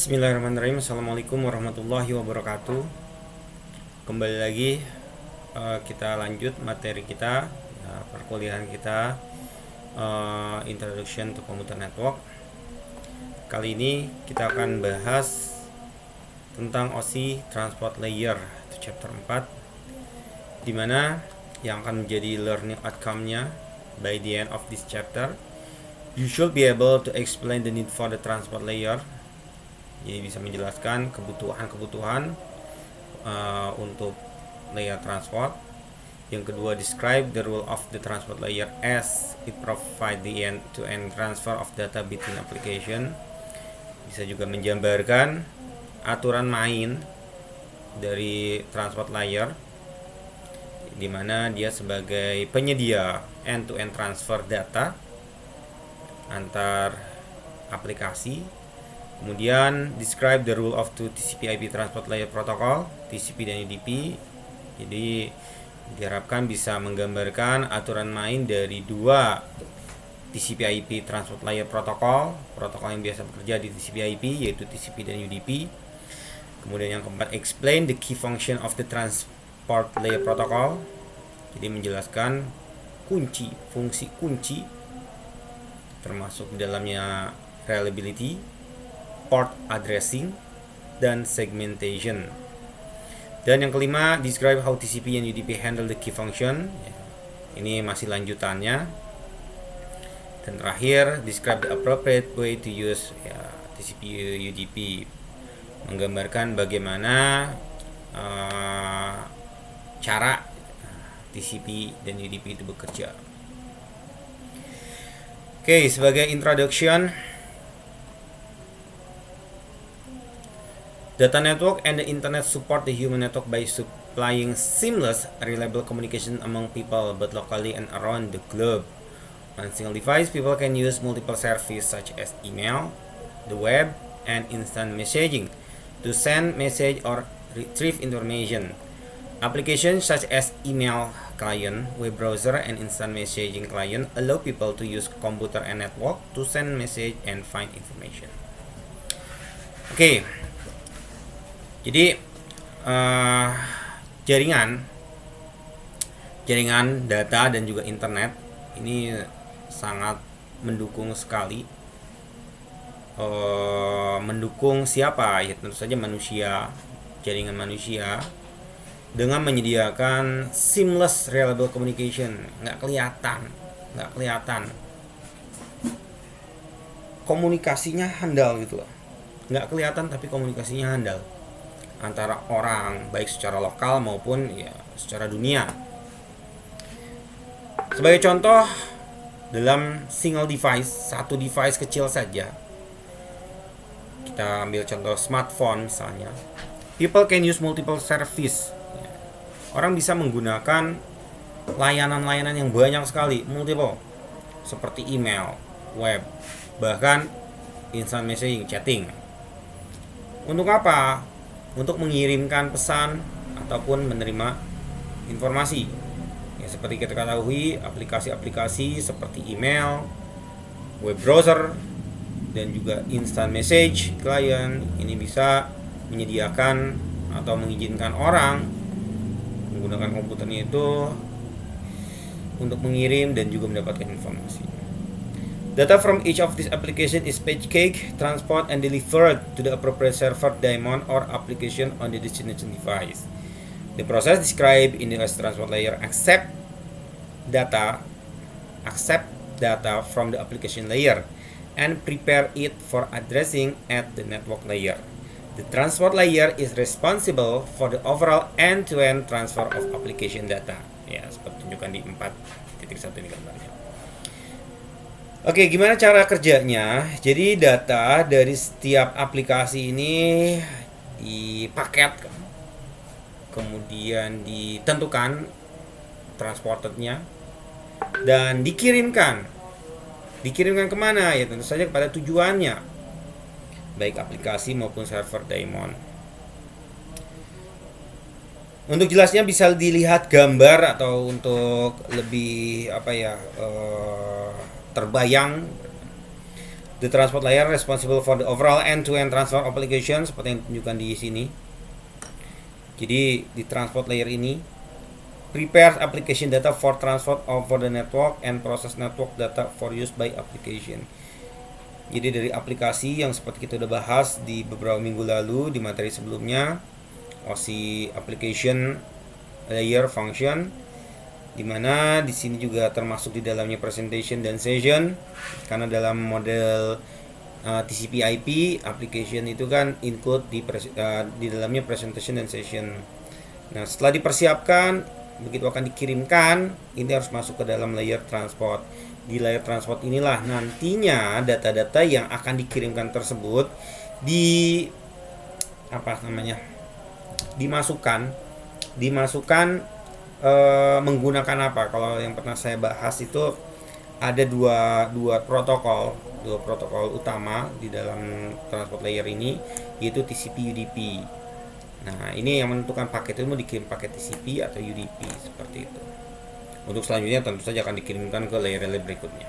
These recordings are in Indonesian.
Bismillahirrahmanirrahim. Assalamualaikum warahmatullahi wabarakatuh. Kembali lagi kita lanjut materi kita, perkuliahan kita, Introduction to Computer Network. Kali ini kita akan bahas tentang OSI Transport Layer, itu chapter 4, dimana yang akan menjadi learning outcome-nya by the end of this chapter. You should be able to explain the need for the transport layer. Jadi bisa menjelaskan kebutuhan-kebutuhan untuk layer transport. Yang kedua, describe the role of the transport layer as it provide the end-to-end transfer of data between application. Bisa juga mengambarkan aturan main dari transport layer, di mana dia sebagai penyedia end-to-end transfer data antar aplikasi. Kemudian describe the rule of two TCP/IP transport layer protocol, TCP dan UDP. Jadi diharapkan bisa menggambarkan aturan main dari dua TCP/IP transport layer protokol yang biasa bekerja di TCP/IP, yaitu TCP dan UDP. Kemudian yang keempat, explain the key function of the transport layer protocol. Jadi menjelaskan fungsi kunci, termasuk di dalamnya reliability, port addressing, dan segmentation. Dan yang kelima, describe how TCP and UDP handle the key function. Ini masih lanjutannya. Dan terakhir, describe the appropriate way to use TCP UDP, menggambarkan bagaimana cara TCP dan UDP itu bekerja. Oke, sebagai introduction, data network and the internet support the human network by supplying seamless, reliable communication among people, both locally and around the globe. On a single device, people can use multiple services such as email, the web, and instant messaging to send message or retrieve information. Applications such as email client, web browser, and instant messaging client allow people to use computer and network to send message and find information. Oke. Jadi jaringan data dan juga internet ini sangat mendukung sekali. Mendukung siapa? Ya tentu saja manusia, jaringan manusia, dengan menyediakan seamless reliable communication. Nggak kelihatan. Komunikasinya handal gitu loh. Nggak kelihatan tapi komunikasinya handal antara orang, baik secara lokal maupun secara dunia. Sebagai contoh, dalam single device, satu device kecil saja, kita ambil contoh smartphone misalnya, people can use multiple service. Orang bisa menggunakan layanan-layanan yang banyak sekali, multiple, seperti email, web, bahkan instant messaging, chatting. Untuk apa? Untuk mengirimkan pesan ataupun menerima informasi. Ya, seperti kita ketahui, aplikasi-aplikasi seperti email, web browser, dan juga instant message client ini bisa menyediakan atau mengizinkan orang menggunakan komputernya itu untuk mengirim dan juga mendapatkan informasi. Data from each of these applications is packaged, transported, and delivered to the appropriate server, daemon, or application on the destination device. The process described in the OSI transport layer accept data from the application layer and prepare it for addressing at the network layer. The transport layer is responsible for the overall end-to-end transfer of application data. Ya, seperti tunjukkan di 4.1 di gambarnya. Oke, gimana cara kerjanya? Jadi data dari setiap aplikasi ini dipaket, kemudian ditentukan transportednya, dan dikirimkan. Dikirimkan kemana? Ya tentu saja kepada tujuannya, baik aplikasi maupun server daemon. Untuk jelasnya bisa dilihat gambar atau untuk lebih terbayang. The transport layer responsible for the overall end-to-end transfer application, seperti yang ditunjukkan di sini. Jadi di transport layer ini prepares application data for transfer over the network and process network data for use by application. Jadi dari aplikasi yang seperti kita udah bahas di beberapa minggu lalu di materi sebelumnya, OC application layer function, dimana di sini juga termasuk di dalamnya presentation dan session, karena dalam model TCP/IP application itu kan include di dalamnya presentation dan session. Nah, setelah dipersiapkan, begitu akan dikirimkan, ini harus masuk ke dalam layer transport. Di layer transport inilah nantinya data-data yang akan dikirimkan tersebut dimasukkan menggunakan apa? Kalau yang pernah saya bahas itu ada dua protokol utama di dalam transport layer ini, yaitu TCP UDP. Nah, ini yang menentukan paket itu mau dikirim paket TCP atau UDP, seperti itu. Untuk selanjutnya tentu saja akan dikirimkan ke layer-layer berikutnya.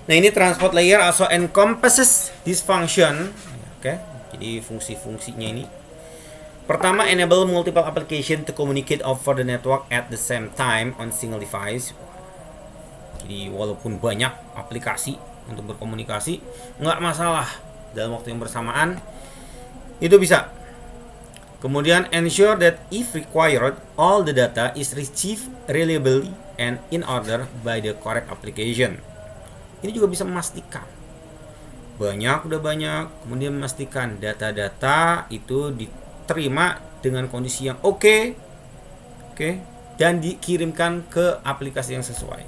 Nah, ini transport layer also encompasses this function. Oke, jadi fungsi-fungsinya ini. Pertama, enable multiple application to communicate over the network at the same time on single device. Jadi walaupun banyak aplikasi untuk berkomunikasi, nggak masalah, dalam waktu yang bersamaan itu bisa. Kemudian ensure that if required, all the data is retrieved reliably and in order by the correct application. Ini juga bisa memastikan udah banyak, kemudian memastikan data-data itu diterima dengan kondisi yang oke, dan dikirimkan ke aplikasi yang sesuai.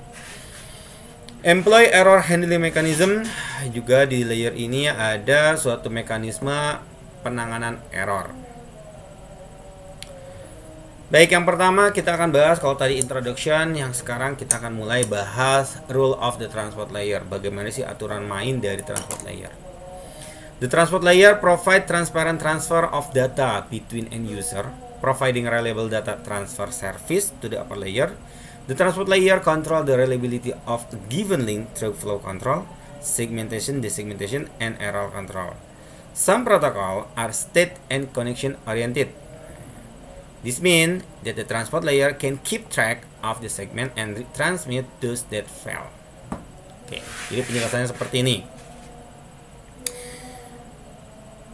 Employ error handling mechanism, juga di layer ini ada suatu mekanisme penanganan error. Baik, yang pertama kita akan bahas, kalau tadi introduction, yang sekarang kita akan mulai bahas rule of the transport layer. Bagaimana sih aturan main dari transport layer? The transport layer provide transparent transfer of data between end user, providing reliable data transfer service to the upper layer. The transport layer control the reliability of a given link through flow control, segmentation, desegmentation, and error control. Some protocol are state and connection oriented. This means that the transport layer can keep track of the segment and transmit those that fail. Oke, jadi penjelasannya seperti ini.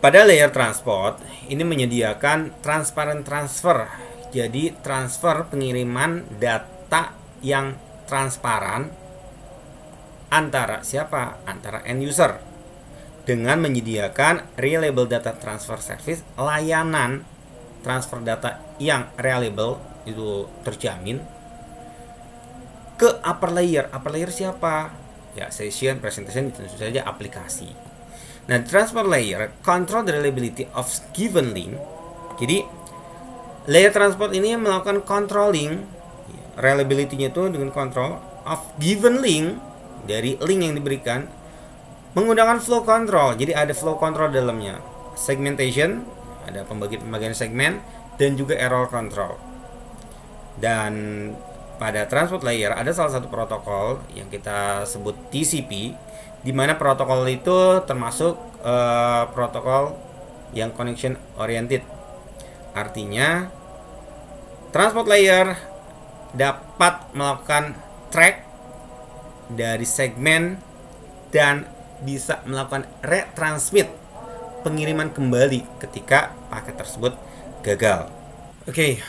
Pada layer transport, ini menyediakan transparent transfer. Jadi transfer pengiriman data yang transparan antara siapa? Antara end user. Dengan menyediakan reliable data transfer service, layanan transfer data yang reliable itu terjamin ke upper layer. Upper layer siapa? Ya, session, presentation, itu tentu saja aplikasi. Nah, transport layer control the reliability of given link. Jadi layer transport ini melakukan controlling reliability-nya itu dengan control of given link, dari link yang diberikan menggunakan flow control. Jadi ada flow control dalamnya, segmentation, ada pembagian segmen, dan juga error control. Dan pada transport layer ada salah satu protokol yang kita sebut TCP, di mana protokol itu termasuk protokol yang connection oriented. Artinya transport layer dapat melakukan track dari segmen dan bisa melakukan retransmit, pengiriman kembali ketika paket tersebut gagal. Oke,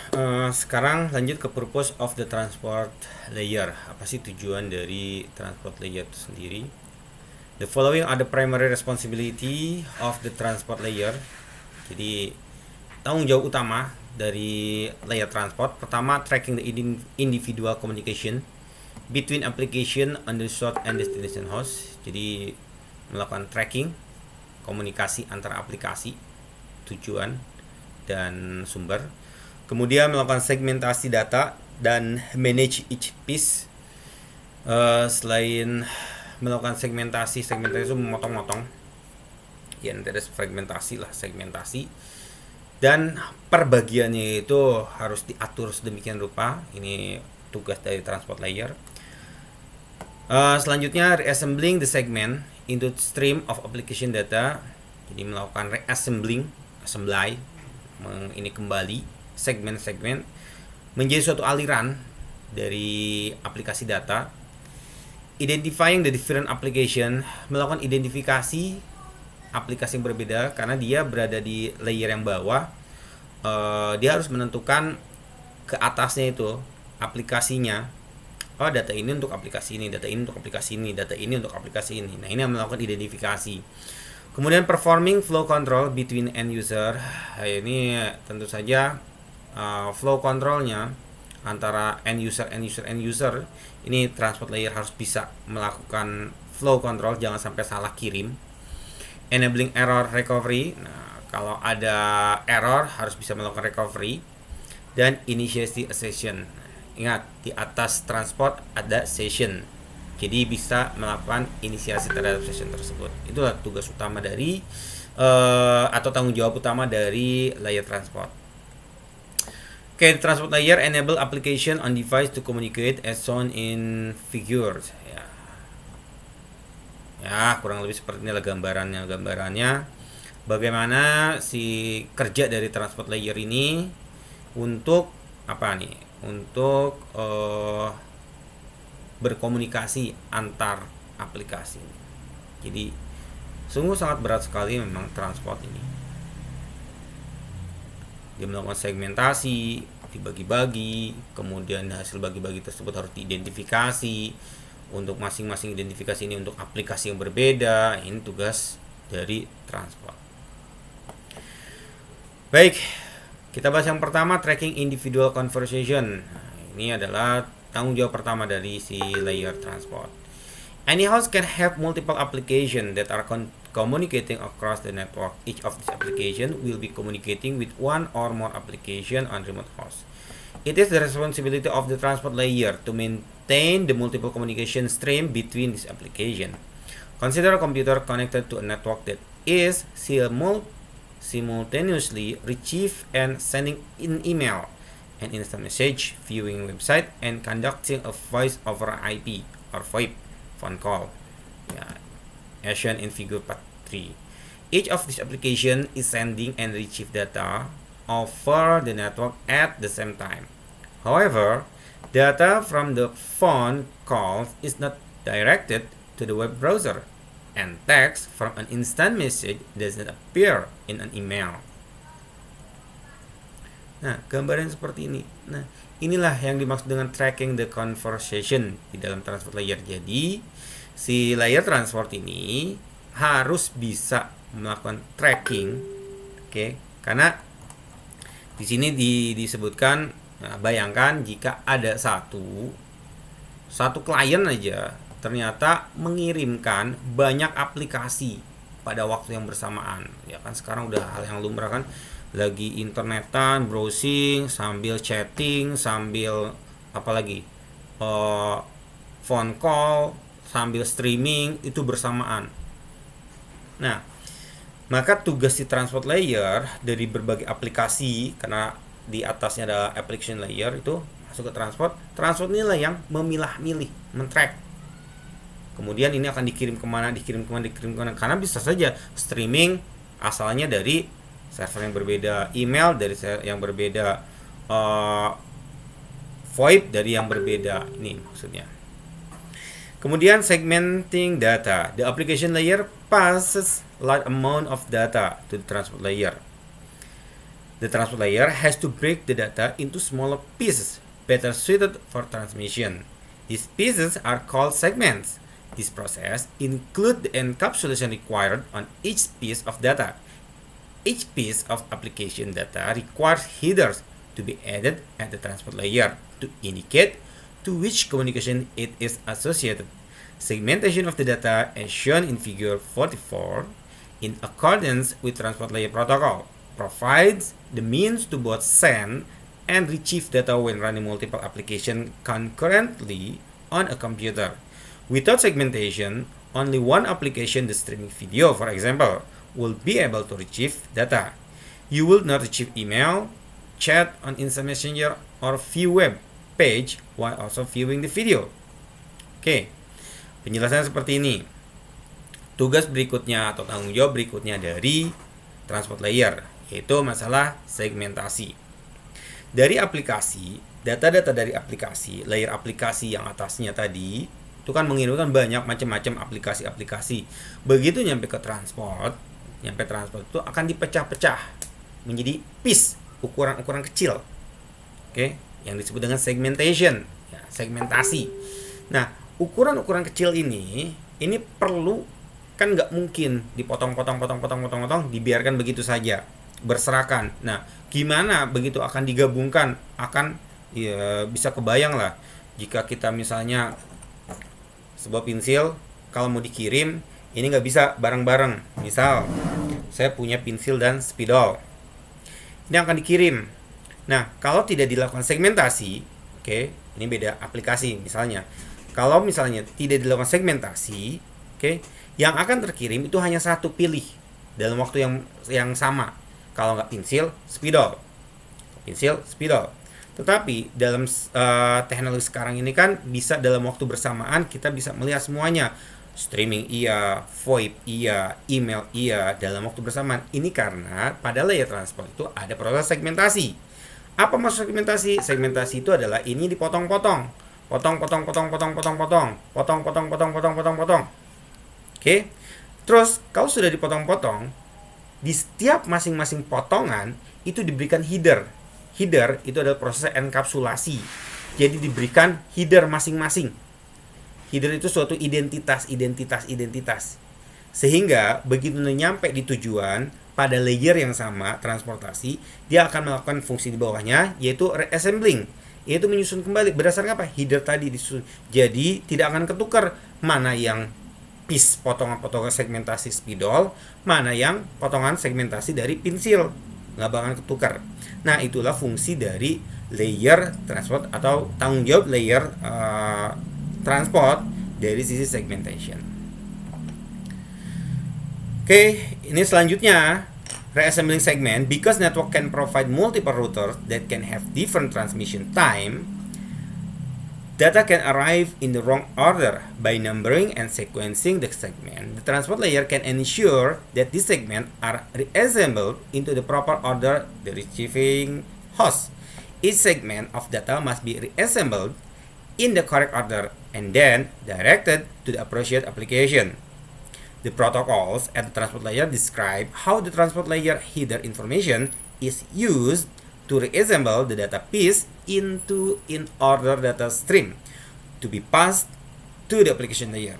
sekarang lanjut ke purpose of the transport layer. Apa sih tujuan dari transport layer itu sendiri? The following are the primary responsibility of the transport layer. Jadi tanggung jawab utama dari layer transport. Pertama, tracking the individual communication between application on the source and destination host. Jadi melakukan tracking komunikasi antara aplikasi, tujuan, dan sumber. Kemudian melakukan segmentasi data dan manage each piece. Selain melakukan segmentasi itu memotong-motong. Ya, nanti ada segmentasi. Dan perbagiannya itu harus diatur sedemikian rupa. Ini tugas dari transport layer. Selanjutnya, reassembling the segment into stream of application data, jadi melakukan reassembly, ini kembali segmen-segmen menjadi suatu aliran dari aplikasi data. Identifying the different application, melakukan identifikasi aplikasi yang berbeda karena dia berada di layer yang bawah. Dia harus menentukan ke atasnya itu aplikasinya. Oh, data ini untuk aplikasi ini, data ini untuk aplikasi ini, data ini untuk aplikasi ini. Nah, ini yang melakukan identifikasi. Kemudian performing flow control between end user. Nah, ini tentu saja flow controlnya antara end user. Ini transport layer harus bisa melakukan flow control, jangan sampai salah kirim. Enabling error recovery. Nah, kalau ada error harus bisa melakukan recovery. Dan initiate a session. Ingat, di atas transport ada session. Jadi bisa melakukan inisiasi terhadap session tersebut. Itulah tugas utama dari atau tanggung jawab utama dari layer transport. Okay, transport layer enable application on device to communicate as shown in figures. Ya, kurang lebih seperti inilah gambarannya. Bagaimana si kerja dari transport layer ini untuk apa nih? Untuk berkomunikasi antar aplikasi. Jadi sungguh sangat berat sekali memang transport ini. Dia melakukan segmentasi, dibagi-bagi, kemudian hasil bagi-bagi tersebut harus diidentifikasi. Untuk masing-masing identifikasi ini untuk aplikasi yang berbeda. Ini tugas dari transport. Baik, kita bahas yang pertama, tracking individual conversation. Nah, ini adalah tanggung jawab pertama dari si layer transport. Any host can have multiple applications that are communicating across the network. Each of these applications will be communicating with one or more application on remote host. It is the responsibility of the transport layer to maintain the multiple communication stream between this application. Consider a computer connected to a network that is simultaneously receive and sending an email, an instant message, viewing website, and conducting a voice over IP or VoIP phone call. As shown in figure 3. Each of these applications is sending and retrieve data over the network at the same time. However, data from the phone call is not directed to the web browser, and text from an instant message does not appear in an email. Nah, gambaran seperti ini. Nah, inilah yang dimaksud dengan tracking the conversation di dalam transport layer. Jadi, si layer transport ini harus bisa melakukan tracking, oke? Karena di sini disebutkan, nah, bayangkan jika ada satu klien aja ternyata mengirimkan banyak aplikasi pada waktu yang bersamaan. Ya kan sekarang udah hal yang lumrah kan, lagi internetan, browsing, sambil chatting, sambil apalagi phone call, sambil streaming, itu bersamaan. Nah, maka tugas si transport layer dari berbagai aplikasi, karena di atasnya ada application layer, itu masuk ke transport inilah yang memilah-milih, men-track. Kemudian ini akan dikirim kemana, karena bisa saja streaming asalnya dari server yang berbeda, email dari yang berbeda, VoIP dari yang berbeda. Ini maksudnya. Kemudian segmenting data. The application layer passes large amount of data to the transport layer. The transport layer has to break the data into smaller pieces better suited for transmission. These pieces are called segments. This process includes the encapsulation required on each piece of data. Each piece of application data requires headers to be added at the transport layer to indicate to which communication it is associated. Segmentation of the data as shown in figure 44 in accordance with transport layer protocol provides the means to both send and retrieve data when running multiple applications concurrently on a computer. Without segmentation, only one application, the streaming video, for example, will be able to retrieve data. You will not retrieve email, chat on Instant Messenger, or view web page while also viewing the video. Oke, penjelasannya seperti ini. tugas berikutnya atau tanggung jawab berikutnya dari transport layer, yaitu masalah segmentasi. Dari aplikasi, data-data dari aplikasi, layer aplikasi yang atasnya tadi, itu kan mengirimkan banyak macam-macam aplikasi-aplikasi. Begitu nyampe transport itu akan dipecah-pecah menjadi piece, ukuran-ukuran kecil. Oke, yang disebut dengan segmentation, ya, segmentasi. Nah, ukuran-ukuran kecil ini perlu, kan nggak mungkin dipotong-potong, dibiarkan begitu saja berserakan. Nah, gimana begitu akan digabungkan? Akan ya, bisa kebayang lah jika kita misalnya sebuah pensil kalau mau dikirim ini nggak bisa bareng-bareng. Misal saya punya pensil dan spidol, ini akan dikirim. Nah, kalau tidak dilakukan segmentasi, oke, ini beda aplikasi misalnya. Kalau misalnya tidak dilakukan segmentasi, oke, yang akan terkirim itu hanya satu pilih dalam waktu yang sama. Kalau nggak pensil, spidol. Tetapi dalam teknologi sekarang ini kan bisa dalam waktu bersamaan kita bisa melihat semuanya. Streaming iya, VoIP iya, email iya dalam waktu bersamaan. Ini karena pada layer transport itu ada proses segmentasi. Apa maksud segmentasi? Segmentasi itu adalah ini dipotong-potong. Potong. Oke. Terus kalau sudah dipotong-potong, di setiap masing-masing potongan itu diberikan header. Header itu adalah proses enkapsulasi. Jadi diberikan header masing-masing. Header itu suatu identitas. Sehingga begitu nyampe di tujuan pada layer yang sama transportasi, dia akan melakukan fungsi di bawahnya yaitu reassembling, yaitu menyusun kembali berdasarkan apa? Header tadi disusun. Jadi tidak akan ketukar mana yang piece potongan-potongan segmentasi spidol, mana yang potongan segmentasi dari pensil. Nggak bakal ketukar. Nah, itulah fungsi dari layer transport atau tanggung jawab layer transport dari sisi segmentation. Oke, ini selanjutnya reassembling segment. Because network can provide multiple routers that can have different transmission time, data can arrive in the wrong order. By numbering and sequencing the segment, the transport layer can ensure that these segments are reassembled into the proper order the receiving host. Each segment of data must be reassembled in the correct order and then directed to the appropriate application. The protocols at the transport layer describe how the transport layer header information is used to reassemble the data piece into in-order data stream to be passed to the application layer.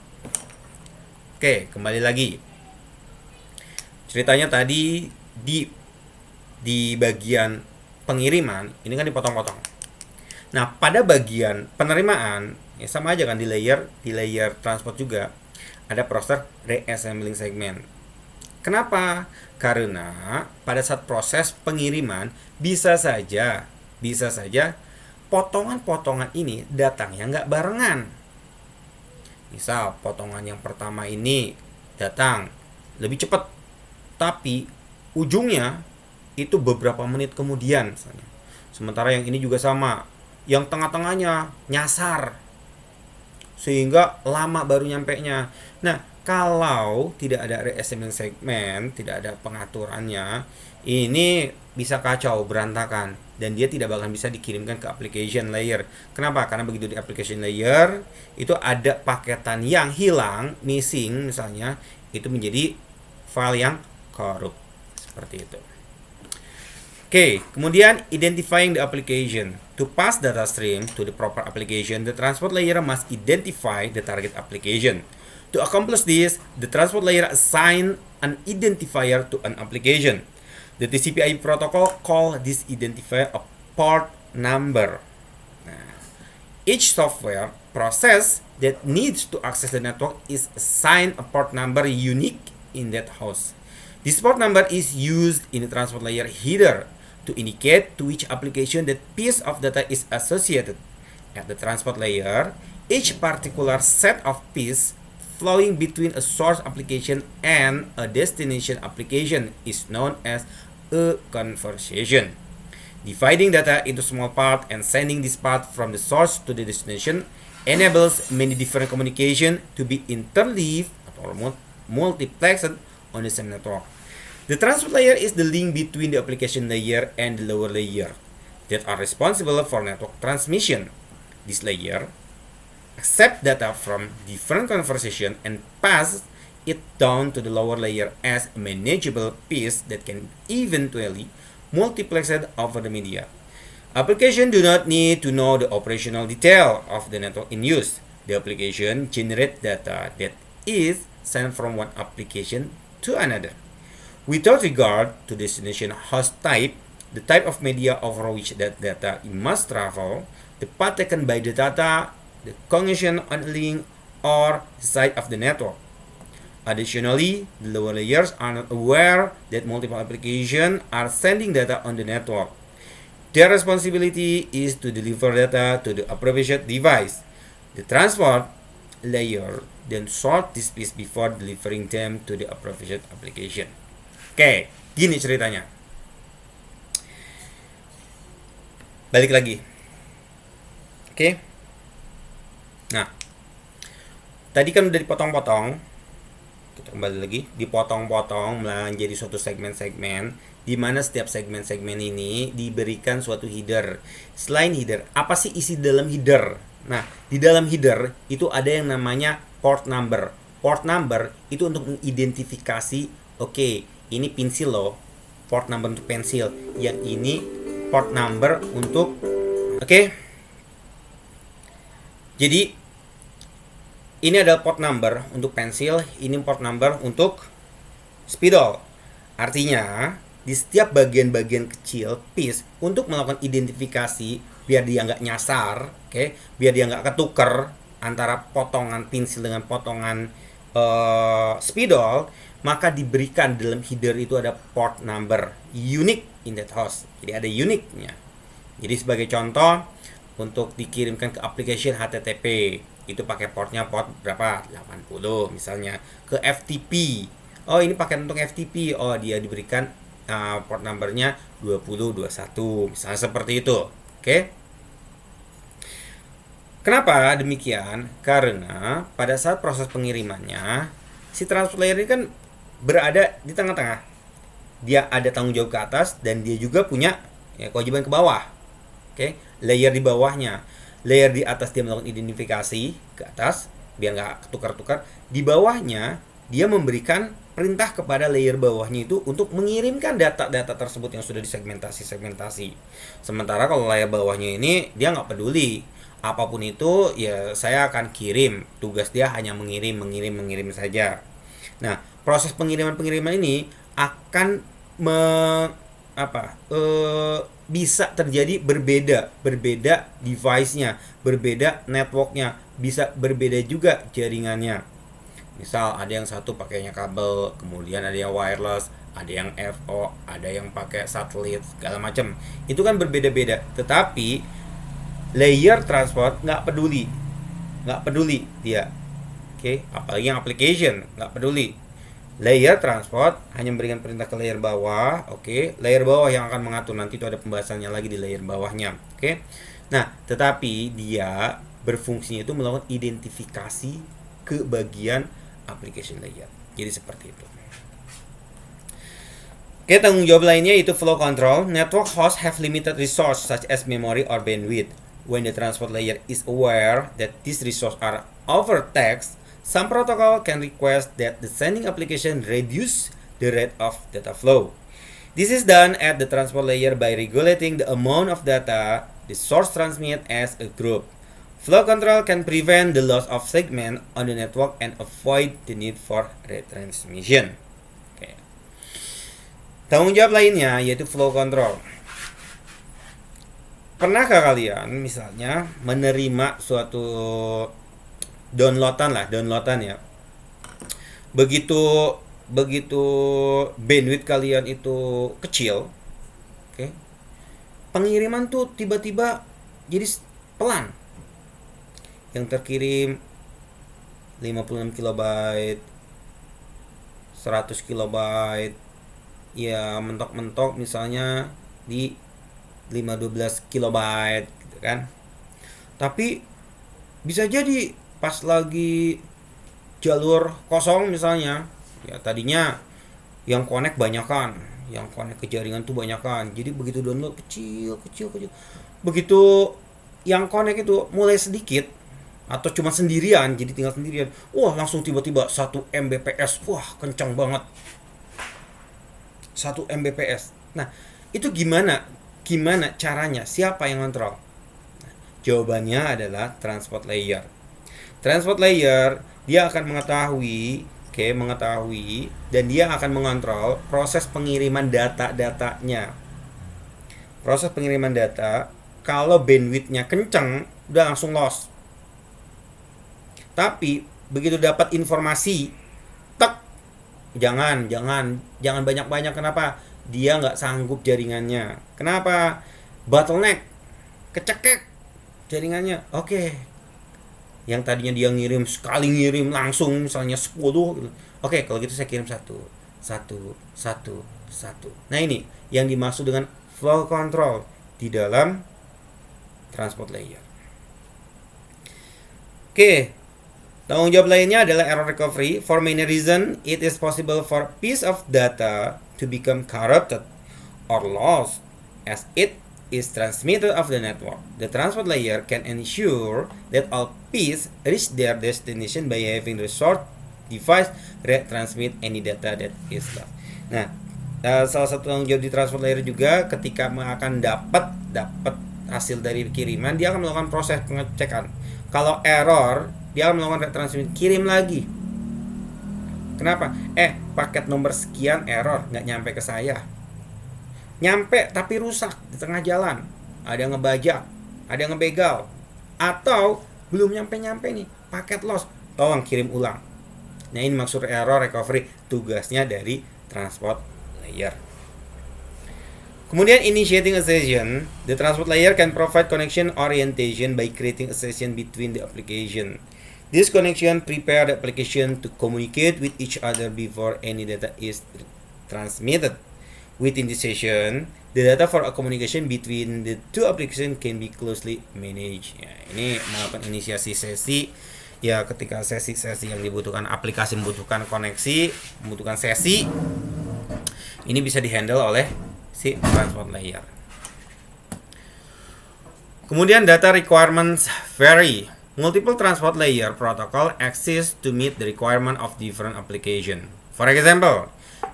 Oke, kembali lagi. Ceritanya tadi di bagian pengiriman ini kan dipotong-potong. Nah, pada bagian penerimaan ya sama aja kan di layer transport juga ada proses reassembling segment. Kenapa? Karena pada saat proses pengiriman bisa saja potongan-potongan ini datangnya nggak barengan. Misal potongan yang pertama ini datang lebih cepat, tapi ujungnya itu beberapa menit kemudian misalnya. Sementara yang ini juga sama, yang tengah-tengahnya nyasar sehingga lama baru nyampenya. Nah, kalau tidak ada reassembling segment, tidak ada pengaturannya, ini bisa kacau, berantakan, dan dia tidak bakal bisa dikirimkan ke application layer. Kenapa? Karena begitu di application layer itu ada paketan yang hilang, missing misalnya, itu menjadi file yang korup seperti itu. Oke, kemudian identifying the application. To pass data stream to the proper application, the transport layer must identify the target application. To accomplish this, the transport layer assign an identifier to an application. The TCP/IP protocol call this identifier a port number. Nah, each software process that needs to access the network is assigned a port number unique in that host. This port number is used in the transport layer header to indicate to which application that piece of data is associated. At the transport layer, each particular set of pieces flowing between a source application and a destination application is known as a conversation. Dividing data into small parts and sending this part from the source to the destination enables many different communication to be interleaved atau multiplexed on the same network. The transport layer is the link between the application layer and the lower layer that are responsible for network transmission. This layer accepts data from different conversation and pass it down to the lower layer as a manageable piece that can eventually multiplexed over the media. Applications do not need to know the operational detail of the network in use. The application generates data that is sent from one application to another. Without regard to destination host type, the type of media over which that data must travel, the path taken by the data, the connection on a link, or the site of the network. Additionally, the lower layers are not aware that multiple applications are sending data on the network. Their responsibility is to deliver data to the appropriate device. The transport layer then sort this piece before delivering them to the appropriate application. Oke, gini ceritanya. Balik lagi. Oke. Nah, tadi kan udah dipotong-potong. Kita kembali lagi, dipotong-potong menjadi suatu segmen-segmen, di mana setiap segmen-segmen ini diberikan suatu header. Selain header, apa sih isi dalam header? Nah, di dalam header itu ada yang namanya port number. Port number itu untuk mengidentifikasi, oke, ini pensil loh, port number untuk pensil. Yang ini port number untuk, oke. Jadi ini adalah port number untuk pensil, ini port number untuk spidol. Artinya di setiap bagian-bagian kecil piece untuk melakukan identifikasi biar dia nggak nyasar, oke, biar dia nggak ketuker antara potongan pensil dengan potongan spidol, maka diberikan dalam header itu ada port number unique in that host. Jadi ada unique-nya. Jadi sebagai contoh, untuk dikirimkan ke application HTTP itu pakai portnya port berapa? 80 misalnya. Ke FTP, oh ini pakai untuk FTP, oh dia diberikan port numbernya 2021 misalnya, seperti itu. Oke. Kenapa demikian? Karena pada saat proses pengirimannya, si transport layer ini kan berada di tengah-tengah. Dia ada tanggung jawab ke atas dan dia juga punya kewajiban ke bawah. Oke, layer di bawahnya. Layer di atas dia melakukan identifikasi ke atas biar nggak ketukar-tukar. Di bawahnya dia memberikan perintah kepada layer bawahnya itu untuk mengirimkan data-data tersebut yang sudah disegmentasi. Sementara kalau layer bawahnya ini dia nggak peduli. Apapun itu ya saya akan kirim. Tugas dia hanya mengirim saja. Nah, proses pengiriman ini akan bisa terjadi berbeda device-nya, berbeda network-nya, bisa berbeda juga jaringannya. Misal ada yang satu pakainya kabel, kemudian ada yang wireless, ada yang FO, ada yang pakai satelit, segala macam. Itu kan berbeda-beda. Tetapi layer transport nggak peduli dia. Oke, apalagi yang application nggak peduli. Layer transport hanya memberikan perintah ke layer bawah, oke. Layer bawah yang akan mengatur, nanti itu ada pembahasannya lagi di layer bawahnya, oke. Nah, tetapi dia berfungsinya itu melakukan identifikasi ke bagian application layer. Jadi seperti itu. Oke, tanggung jawab lainnya itu flow control. Network hosts have limited resource such as memory or bandwidth. When the transport layer is aware that these resources are overtaxed, some protocol can request that the sending application reduce the rate of data flow. This is done at the transport layer by regulating the amount of data the source transmit as a group. Flow control can prevent the loss of segment on the network and avoid the need for retransmission. Okay. Tanggung jawab lainnya yaitu flow control. Pernahkah kalian misalnya menerima suatu downloadan ya. Begitu bandwidth kalian itu kecil, oke. Pengiriman tuh tiba-tiba jadi pelan. Yang terkirim 56 KB, 100 KB, ya mentok-mentok misalnya di 512 KB gitu kan. Tapi bisa jadi pas lagi jalur kosong misalnya, Ya, tadinya yang connect banyakan, yang connect ke jaringan tuh banyakan. Jadi begitu download kecil, kecil, kecil. Begitu yang connect itu mulai sedikit atau cuma sendirian, jadi tinggal sendirian. Wah, langsung tiba-tiba 1 Mbps. Wah, kencang banget. 1 Mbps. Nah, itu gimana? Gimana caranya? Siapa yang kontrol? Jawabannya adalah transport layer. Transport layer dia akan mengetahui, mengetahui dan dia akan mengontrol proses pengiriman data-datanya. Proses pengiriman data, kalau bandwidthnya kenceng, udah langsung loss. Tapi begitu dapat informasi, tek, jangan banyak-banyak. Kenapa? Dia nggak sanggup jaringannya. Kenapa? Bottleneck, kecekek jaringannya. Oke. Yang tadinya dia ngirim sekali ngirim langsung misalnya 10 gitu. Oke, kalau gitu saya kirim satu. Nah, ini yang dimaksud dengan flow control di dalam transport layer. Oke. Tanggung jawab lainnya adalah error recovery. For many reason, it is possible for piece of data to become corrupted or lost as it is transmitted of the network. The transport layer can ensure that all pieces reach their destination by having the sort device retransmit any data that is lost. Nah, salah satu tanggung jawab di transport layer juga ketika akan dapat hasil dari kiriman, dia akan melakukan proses pengecekan. Kalau error, dia akan melakukan retransmit, kirim lagi. Kenapa? Paket nomor sekian error, nggak nyampe ke saya. Nyampe tapi rusak di tengah jalan. Ada yang ngebajak, ada yang ngebegal, atau belum nyampe nih, paket loss. Tolong kirim ulang. Nah, ini maksud error recovery, tugasnya dari transport layer. Kemudian initiating a session, the transport layer can provide connection orientation by creating a session between the application. This connection prepare the application to communicate with each other before any data is transmitted. Within the session, the data for a communication between the two applications can be closely managed. Ya, ini melakukan inisiasi sesi. Ya, ketika sesi-sesi yang dibutuhkan aplikasi membutuhkan koneksi, membutuhkan sesi, ini bisa dihandle oleh si transport layer. Kemudian data requirements vary. Multiple transport layer protocol exist to meet the requirement of different application. For example,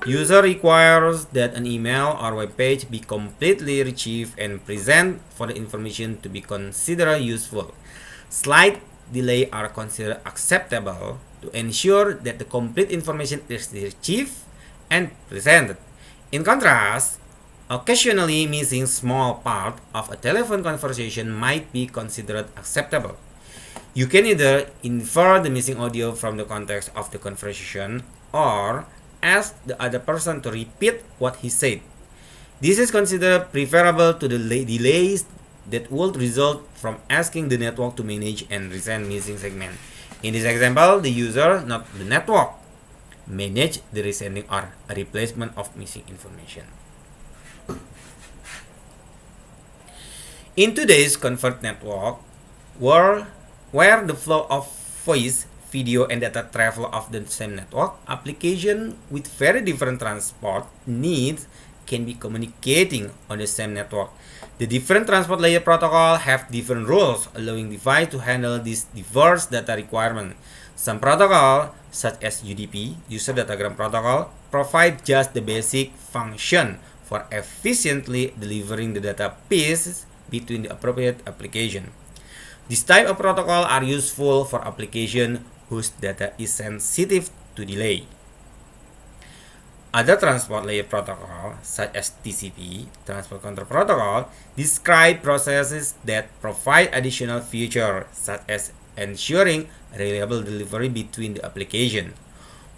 user requires that an email or web page be completely retrieved and present for the information to be considered useful. Slight delay are considered acceptable to ensure that the complete information is retrieved and presented. In contrast, occasionally missing small part of a telephone conversation might be considered acceptable. You can either infer the missing audio from the context of the conversation or ask the other person to repeat what he said. This is considered preferable to the delays that would result from asking the network to manage and resend missing segment. In this example, the user, not the network, manage the resending or replacement of missing information. In today's converged network, where the flow of voice, video, and data travel of the same network, application with very different transport needs can be communicating on the same network. The different transport layer protocol have different rules, allowing device to handle these diverse data requirements. Some protocol, such as UDP, User Datagram Protocol, provide just the basic function for efficiently delivering the data pieces between the appropriate application. This type of protocol are useful for application whose data is sensitive to delay. Other transport layer protocol, such as TCP, Transport Control Protocol, describe processes that provide additional features, such as ensuring reliable delivery between the application.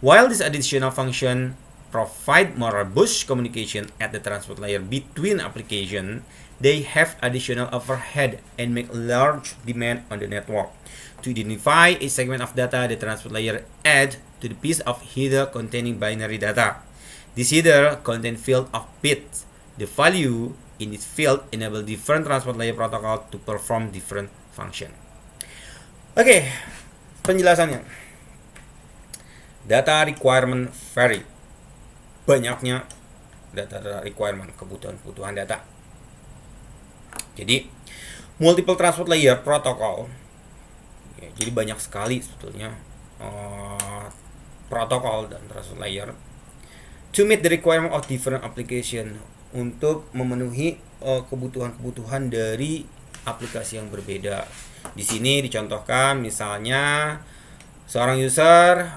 While this additional function provide more robust communication at the transport layer between applications, they have additional overhead and make large demand on the network. To identify a segment of data, the transport layer adds to the piece of header containing binary data. This header contains field of bits. The value in this field enable different transport layer protocol to perform different function. Oke, penjelasannya. Data requirement vary. Banyaknya data requirement, kebutuhan data. Jadi multiple transport layer protocol. Ya, jadi banyak sekali sebetulnya protokol dan transport layer to meet the requirement of different application, untuk memenuhi kebutuhan-kebutuhan dari aplikasi yang berbeda. Di sini dicontohkan misalnya seorang user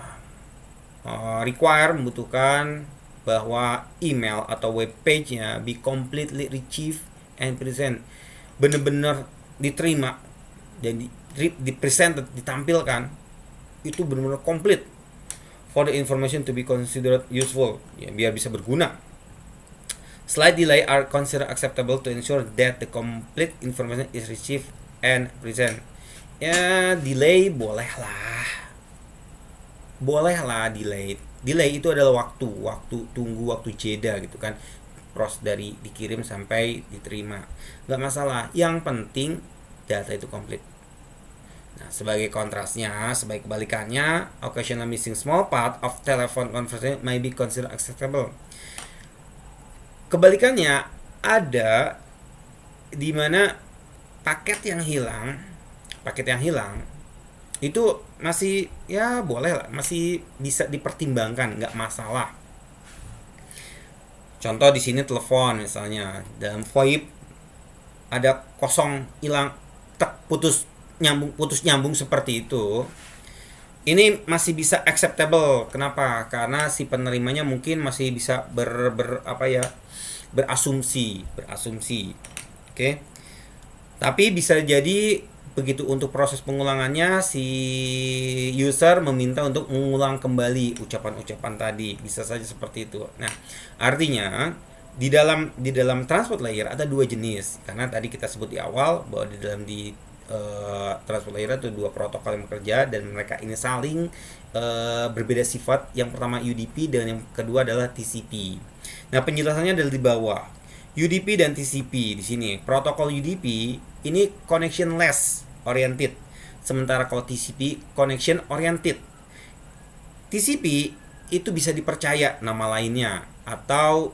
membutuhkan bahwa email atau web page-nya be completely retrieved and present, benar-benar diterima dan di-presented, ditampilkan, itu benar-benar komplit for the information to be considered useful, ya, biar bisa berguna. Slight delay are considered acceptable to ensure that the complete information is received and present. Ya, delay bolehlah delay. Delay itu adalah waktu tunggu, waktu jeda gitu kan, proses dari dikirim sampai diterima, nggak masalah, yang penting data itu komplit. Nah, sebagai kontrasnya, sebagai kebalikannya, occasional missing small part of telephone conversation may be considered acceptable. Kebalikannya, ada di mana paket yang hilang itu masih, ya boleh lah, masih bisa dipertimbangkan, nggak masalah. Contoh di sini telepon misalnya, dalam VoIP ada kosong, hilang, putus nyambung seperti itu. Ini masih bisa acceptable. Kenapa? Karena si penerimanya mungkin masih bisa berasumsi. Oke. Tapi bisa jadi begitu untuk proses pengulangannya, si user meminta untuk mengulang kembali ucapan-ucapan tadi, bisa saja seperti itu. Nah, artinya di dalam transport layer ada dua jenis, karena tadi kita sebut di awal bahwa di transport layer itu dua protokol yang bekerja dan mereka ini saling berbeda sifat. Yang pertama UDP dan yang kedua adalah TCP. Nah, penjelasannya adalah di bawah. UDP dan TCP di sini. Protokol UDP ini connectionless oriented, sementara kalau TCP connection oriented. TCP itu bisa dipercaya, nama lainnya, atau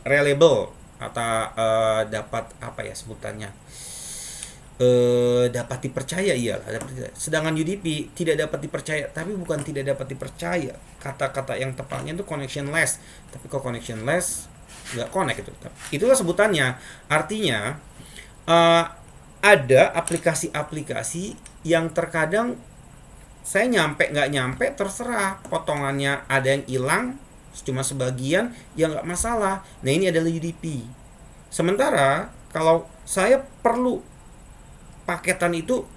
reliable, atau dapat sebutannya, dapat dipercaya, sedangkan UDP tidak dapat dipercaya. Tapi bukan tidak dapat dipercaya, kata-kata yang tepatnya itu connectionless. Tapi kalau connectionless nggak connect, itulah sebutannya. Artinya ada aplikasi-aplikasi yang terkadang saya nggak nyampe, terserah, potongannya ada yang hilang cuma sebagian, ya nggak masalah. Nah, ini adalah UDP. Sementara kalau saya perlu paketan itu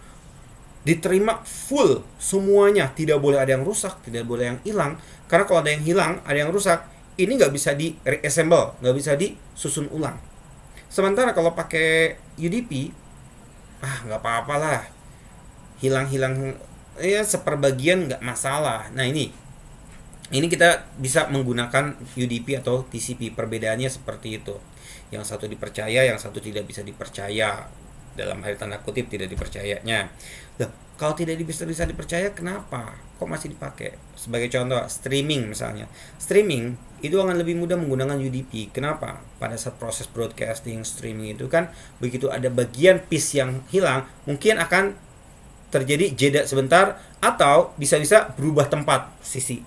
diterima full semuanya, tidak boleh ada yang rusak, tidak boleh yang hilang. Karena kalau ada yang hilang, ada yang rusak, ini nggak bisa di reassemble, nggak bisa disusun ulang. Sementara kalau pakai UDP, nggak apa-apa lah, hilang ya seperbagian nggak masalah. Nah, ini kita bisa menggunakan UDP atau TCP. Perbedaannya seperti itu. Yang satu dipercaya, yang satu tidak bisa dipercaya. Dalam hal tanda kutip tidak dipercayanya. Loh, kalau tidak bisa dipercaya, kenapa kok masih dipakai? Sebagai contoh, streaming misalnya. Streaming itu akan lebih mudah menggunakan UDP. Kenapa? Pada saat proses broadcasting, streaming itu kan begitu ada bagian piece yang hilang, mungkin akan terjadi jeda sebentar atau bisa-bisa berubah tempat sisi.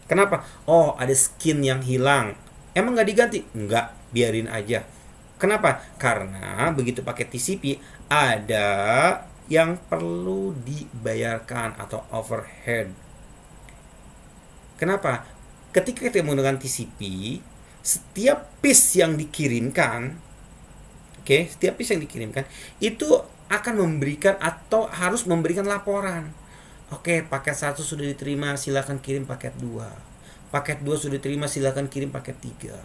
Kenapa? Oh, ada skin yang hilang. Emang nggak diganti? Nggak, biarin aja. Kenapa? Karena begitu pakai TCP ada yang perlu dibayarkan atau overhead. Kenapa? Ketika kita menggunakan TCP, setiap piece yang dikirimkan, itu akan memberikan atau harus memberikan laporan. Paket 1 sudah diterima, silakan kirim paket 2. Paket 2 sudah diterima, silakan kirim paket 3.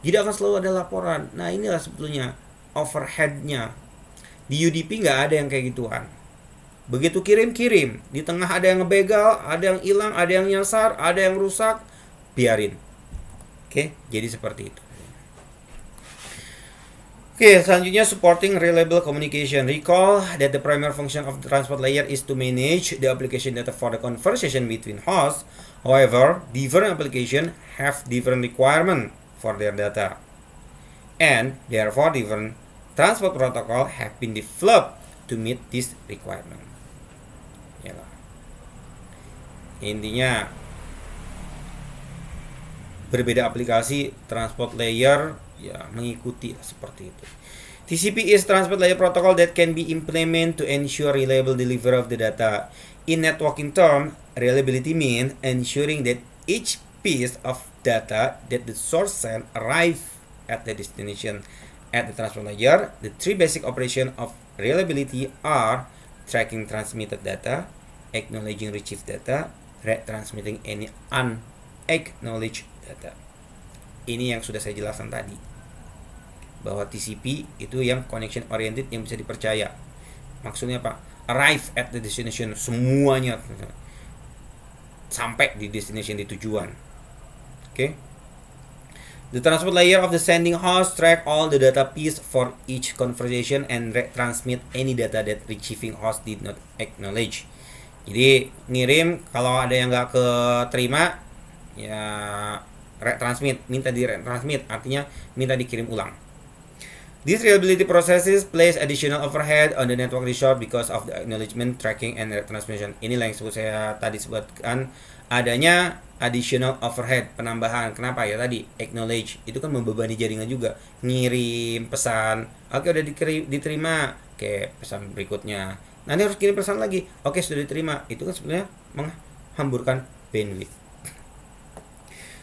Jadi akan selalu ada laporan. Nah, inilah sebetulnya overhead-nya. Di UDP nggak ada yang kayak gituan. Begitu kirim, di tengah ada yang ngebegal, ada yang hilang, ada yang nyasar, ada yang rusak, biarin. Jadi seperti itu. Oke, selanjutnya supporting reliable communication. Recall that the primary function of the transport layer is to manage the application data for the conversation between hosts. However, different applications have different requirements for their data. And therefore, different transport protocol have been developed to meet this requirement. Yalah. Intinya, berbeda aplikasi transport layer ya mengikuti seperti itu. TCP is transport layer protocol that can be implemented to ensure reliable delivery of the data. In networking term, reliability means ensuring that each piece of data that the source send arrive at the destination at the transport layer. The three basic operations of reliability are tracking transmitted data, acknowledging received data, retransmitting any unacknowledged data. Ini yang sudah saya jelaskan tadi, bahwa TCP itu yang connection oriented, yang bisa dipercaya. Maksudnya apa? Arrive at the destination, semuanya sampai di destination, di tujuan. Oke. The transport layer of the sending host track all the data piece for each conversation and retransmit any data that receiving host did not acknowledge. Jadi ngirim, kalau ada yang nggak keterima ya retransmit, minta di retransmit, artinya minta dikirim ulang. These reliability processes place additional overhead on the network resource because of the acknowledgement, tracking, and retransmission. Inilah yang saya tadi sebutkan, adanya additional overhead, penambahan. Kenapa ya tadi? Acknowledge, itu kan membebani jaringan juga. Ngirim pesan, oke udah diterima, oke pesan berikutnya. Nanti harus kirim pesan lagi, oke sudah diterima. Itu kan sebenarnya menghamburkan bandwidth.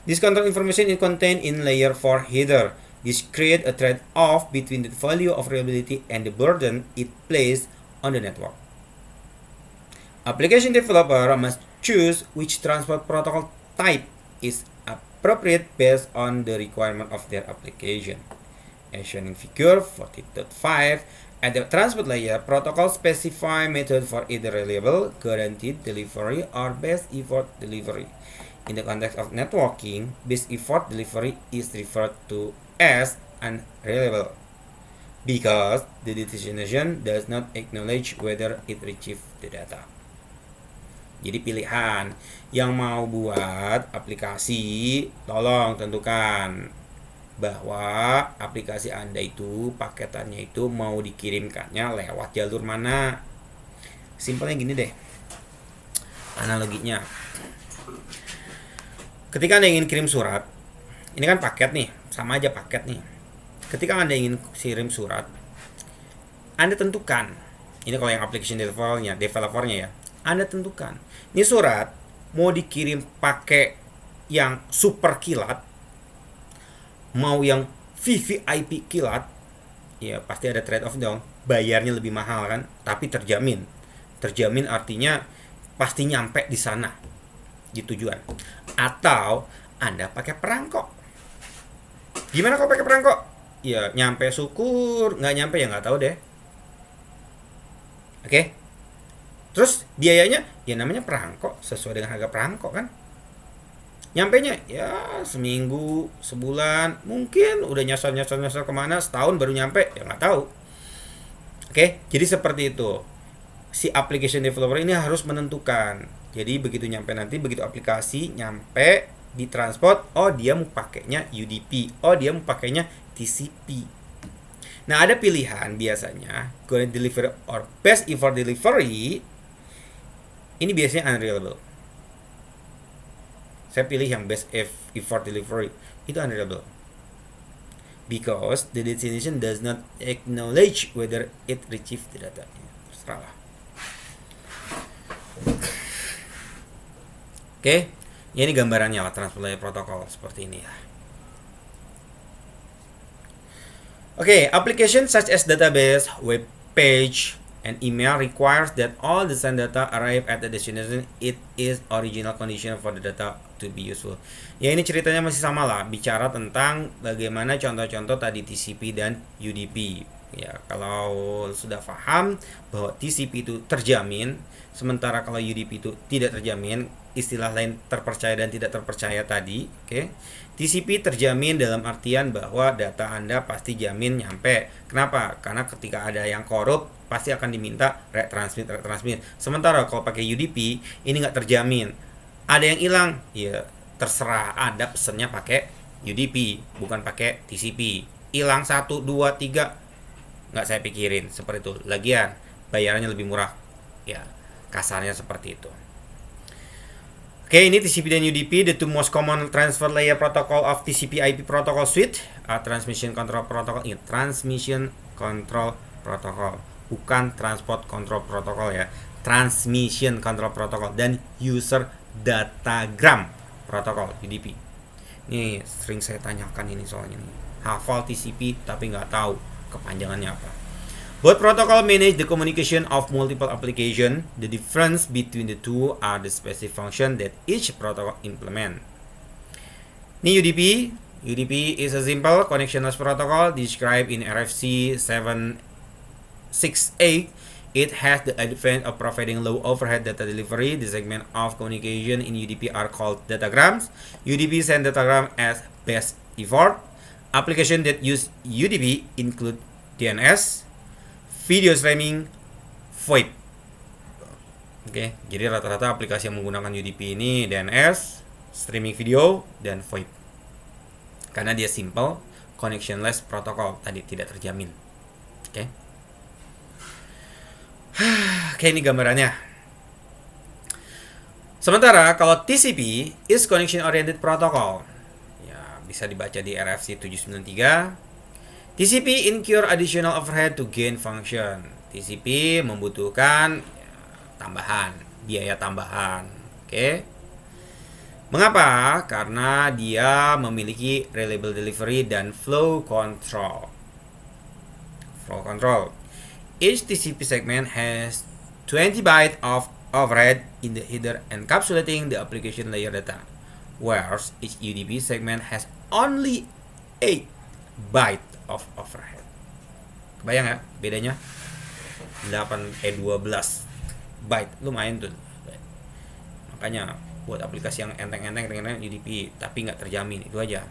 This control information is contained in layer 4 header. This creates a trade-off between the value of reliability and the burden it places on the network. Application developer must choose which transport protocol type is appropriate based on the requirement of their application. As shown in figure 40.5, at the transport layer, protocol specify method for either reliable, guaranteed delivery, or best effort delivery. In the context of networking, best effort delivery is referred to as unreliable because the destination does not acknowledge whether it retrieved the data. Jadi pilihan yang mau buat aplikasi, tolong tentukan bahwa aplikasi Anda itu paketannya itu mau dikirimkannya lewat jalur mana. Simpelnya gini deh, analoginya. Ketika Anda ingin kirim surat, ini kan paket nih, sama aja paket nih. Ketika Anda ingin kirim surat, Anda tentukan, ini kalau yang application developernya ya, Anda tentukan, ini surat mau dikirim pakai yang super kilat, mau yang VVIP kilat, ya pasti ada trade off dong, bayarnya lebih mahal kan, tapi terjamin. Terjamin artinya pasti nyampe di sana, di tujuan. Atau Anda pakai perangkok. Gimana kalau pakai perangkok? Ya nyampe syukur, nggak nyampe ya nggak tahu deh. Oke. Terus biayanya ya namanya perangkok, sesuai dengan harga perangkok kan. Nyampenya ya seminggu, sebulan, mungkin udah nyasar kemana, setahun baru nyampe, ya nggak tahu. Oke, jadi seperti itu. Si application developer ini harus menentukan. Jadi begitu nyampe nanti, begitu aplikasi nyampe di transport, oh dia mau pakainya UDP, oh dia mau pakainya TCP. Nah ada pilihan biasanya current delivery or best effort delivery. Ini biasanya unreliable. Saya pilih yang best effort delivery, itu unreliable because the destination does not acknowledge whether it retrieved the data. Terserah lah. Oke. Ya, ini gambarannya lah transport layer protocol seperti ini ya. Okay, applications such as database, web page, and email requires that all the send data arrive at the destination. It is original condition for the data to be useful. Ya ini ceritanya masih sama lah, bicara tentang bagaimana contoh-contoh tadi TCP dan UDP. Ya, kalau sudah paham bahwa TCP itu terjamin, sementara kalau UDP itu tidak terjamin, istilah lain terpercaya dan tidak terpercaya tadi, oke. TCP terjamin dalam artian bahwa data Anda pasti jamin nyampe. Kenapa? Karena ketika ada yang korup, pasti akan diminta retransmit. Sementara kalau pakai UDP, ini nggak terjamin. Ada yang hilang, ya terserah Anda pesennya pakai UDP, bukan pakai TCP. Hilang 1, 2, 3, nggak saya pikirin seperti itu. Lagian bayarannya lebih murah, ya kasarnya seperti itu. Oke, ini TCP dan UDP, the two most common transfer layer protocol of TCP/IP protocol suite, transmission control protocol. Ini transmission control protocol, bukan transport control protocol ya. Transmission control protocol dan user datagram protocol UDP. Ini sering saya tanyakan ini soalnya nih. Hafal TCP tapi nggak tahu kepanjangannya apa. Both protocol manage the communication of multiple application. The difference between the two are the specific function that each protocol implement. Ini UDP. UDP is a simple connectionless protocol described in RFC 768. It has the advantage of providing low overhead data delivery. The segment of communication in UDP are called datagrams. UDP send datagram as best effort. Application that use UDP include DNS, video streaming, VoIP. Oke, jadi rata-rata aplikasi yang menggunakan UDP ini DNS, streaming video, dan VoIP. Karena dia simple, connectionless protocol, tadi tidak terjamin. Oke. Oke, ini gambarannya. Sementara kalau TCP is connection oriented protocol, ya bisa dibaca di RFC 793. TCP incur additional overhead to gain function. TCP membutuhkan tambahan, biaya tambahan. Oke. Mengapa? Karena dia memiliki reliable delivery dan flow control. Each TCP segment has 20 bytes of overhead in the header encapsulating the application layer data, whereas each UDP segment has only 8 bytes of overhead. Kebayang ya bedanya? 12 byte, lumayan tuh. Makanya buat aplikasi yang enteng-enteng dengan UDP tapi nggak terjamin, itu aja.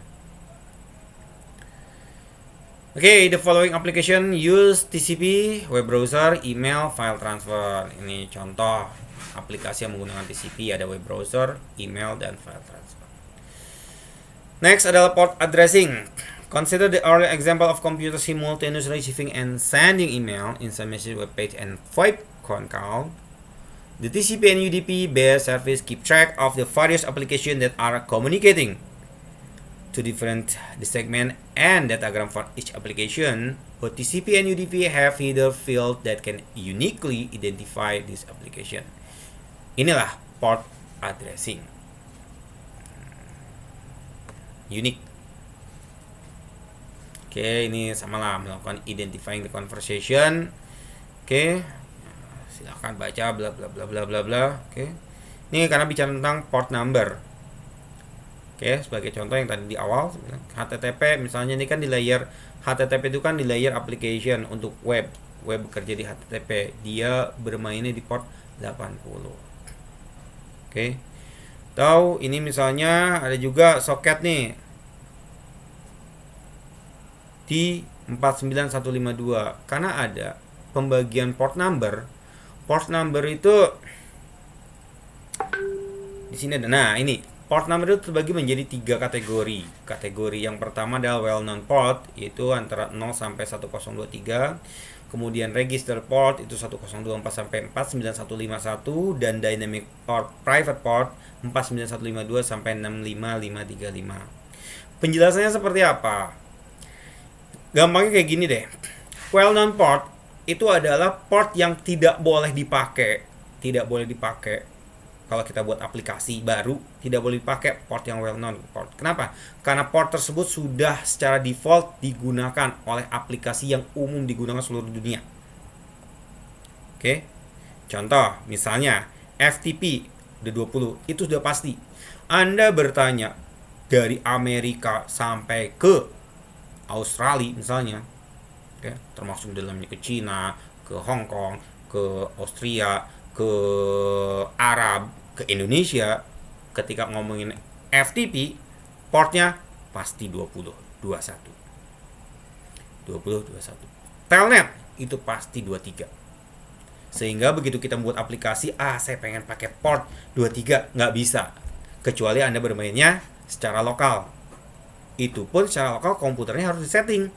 Oke, the following application use TCP, web browser, email, file transfer. Ini contoh aplikasi yang menggunakan TCP, ada web browser, email, dan file transfer. Next adalah port addressing. Consider the earlier example of computer simultaneously receiving and sending email, instant message, web page, and VoIP call. The TCP and UDP-based service keep track of the various applications that are communicating to different segment and datagram for each application. Both TCP and UDP have header field that can uniquely identify this application. Inilah port addressing. Unique. Oke, ini samalah melakukan identifying the conversation. Oke, silakan baca bla bla bla bla bla bla. Oke, ini karena bicara tentang port number. Oke, sebagai contoh yang tadi di awal, HTTP misalnya ini kan di layer HTTP itu kan di layer application untuk web bekerja di HTTP, dia bermainnya di port 80. Oke, atau ini misalnya ada juga soket nih di 49152 karena ada pembagian port number itu di sini ada. Nah, ini port number itu terbagi menjadi 3 kategori. Kategori yang pertama adalah well known port, yaitu antara 0 sampai 1023. Kemudian register port itu 1024 sampai 49151, dan dynamic or private port 49152 sampai 65535. Penjelasannya seperti apa? Gampangnya kayak gini deh. Well known port itu adalah port yang tidak boleh dipakai kalau kita buat aplikasi baru, tidak boleh dipakai port yang well known port. Kenapa? Karena port tersebut sudah secara default digunakan oleh aplikasi yang umum digunakan seluruh dunia. Oke. Contoh, misalnya FTP udah 20, itu sudah pasti. Anda bertanya dari Amerika sampai ke Australia misalnya, Oke, termasuk dalamnya ke Cina, ke Hong Kong, ke Austria, ke Arab, ke Indonesia. Ketika ngomongin FTP, portnya pasti 2021. Telnet itu pasti 23. Sehingga begitu kita membuat aplikasi, saya pengen pakai port 23, nggak bisa. Kecuali Anda bermainnya secara lokal. Itu pun secara lokal komputernya harus disetting.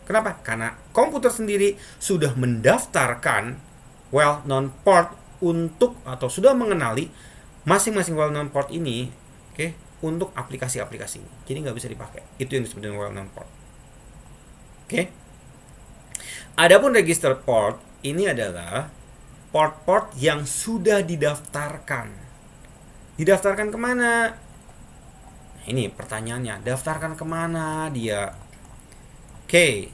Kenapa? Karena komputer sendiri sudah mendaftarkan well-known port untuk, atau sudah mengenali masing-masing well-known port ini, oke, untuk aplikasi-aplikasi ini. Jadi nggak bisa dipakai. Itu yang disebut dengan well-known port. Oke. Adapun registered port ini adalah port-port yang sudah didaftarkan. Didaftarkan kemana? Nah, ini pertanyaannya. Daftarkan kemana dia? Oke.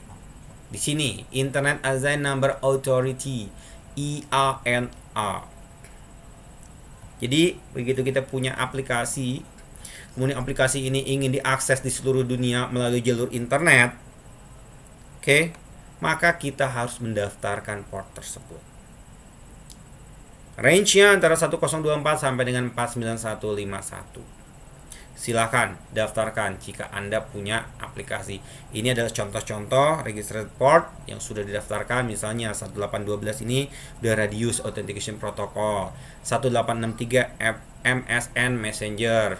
Di sini Internet Assigned Number Authority, IANA. Jadi begitu kita punya aplikasi, kemudian aplikasi ini ingin diakses di seluruh dunia melalui jalur internet, oke, maka kita harus mendaftarkan port tersebut. Range-nya antara 1024 sampai dengan 49151. Silahkan daftarkan jika Anda punya aplikasi. Ini adalah contoh-contoh registered port yang sudah didaftarkan. Misalnya 1812 ini The Radius Authentication Protocol, 1863 MSN Messenger,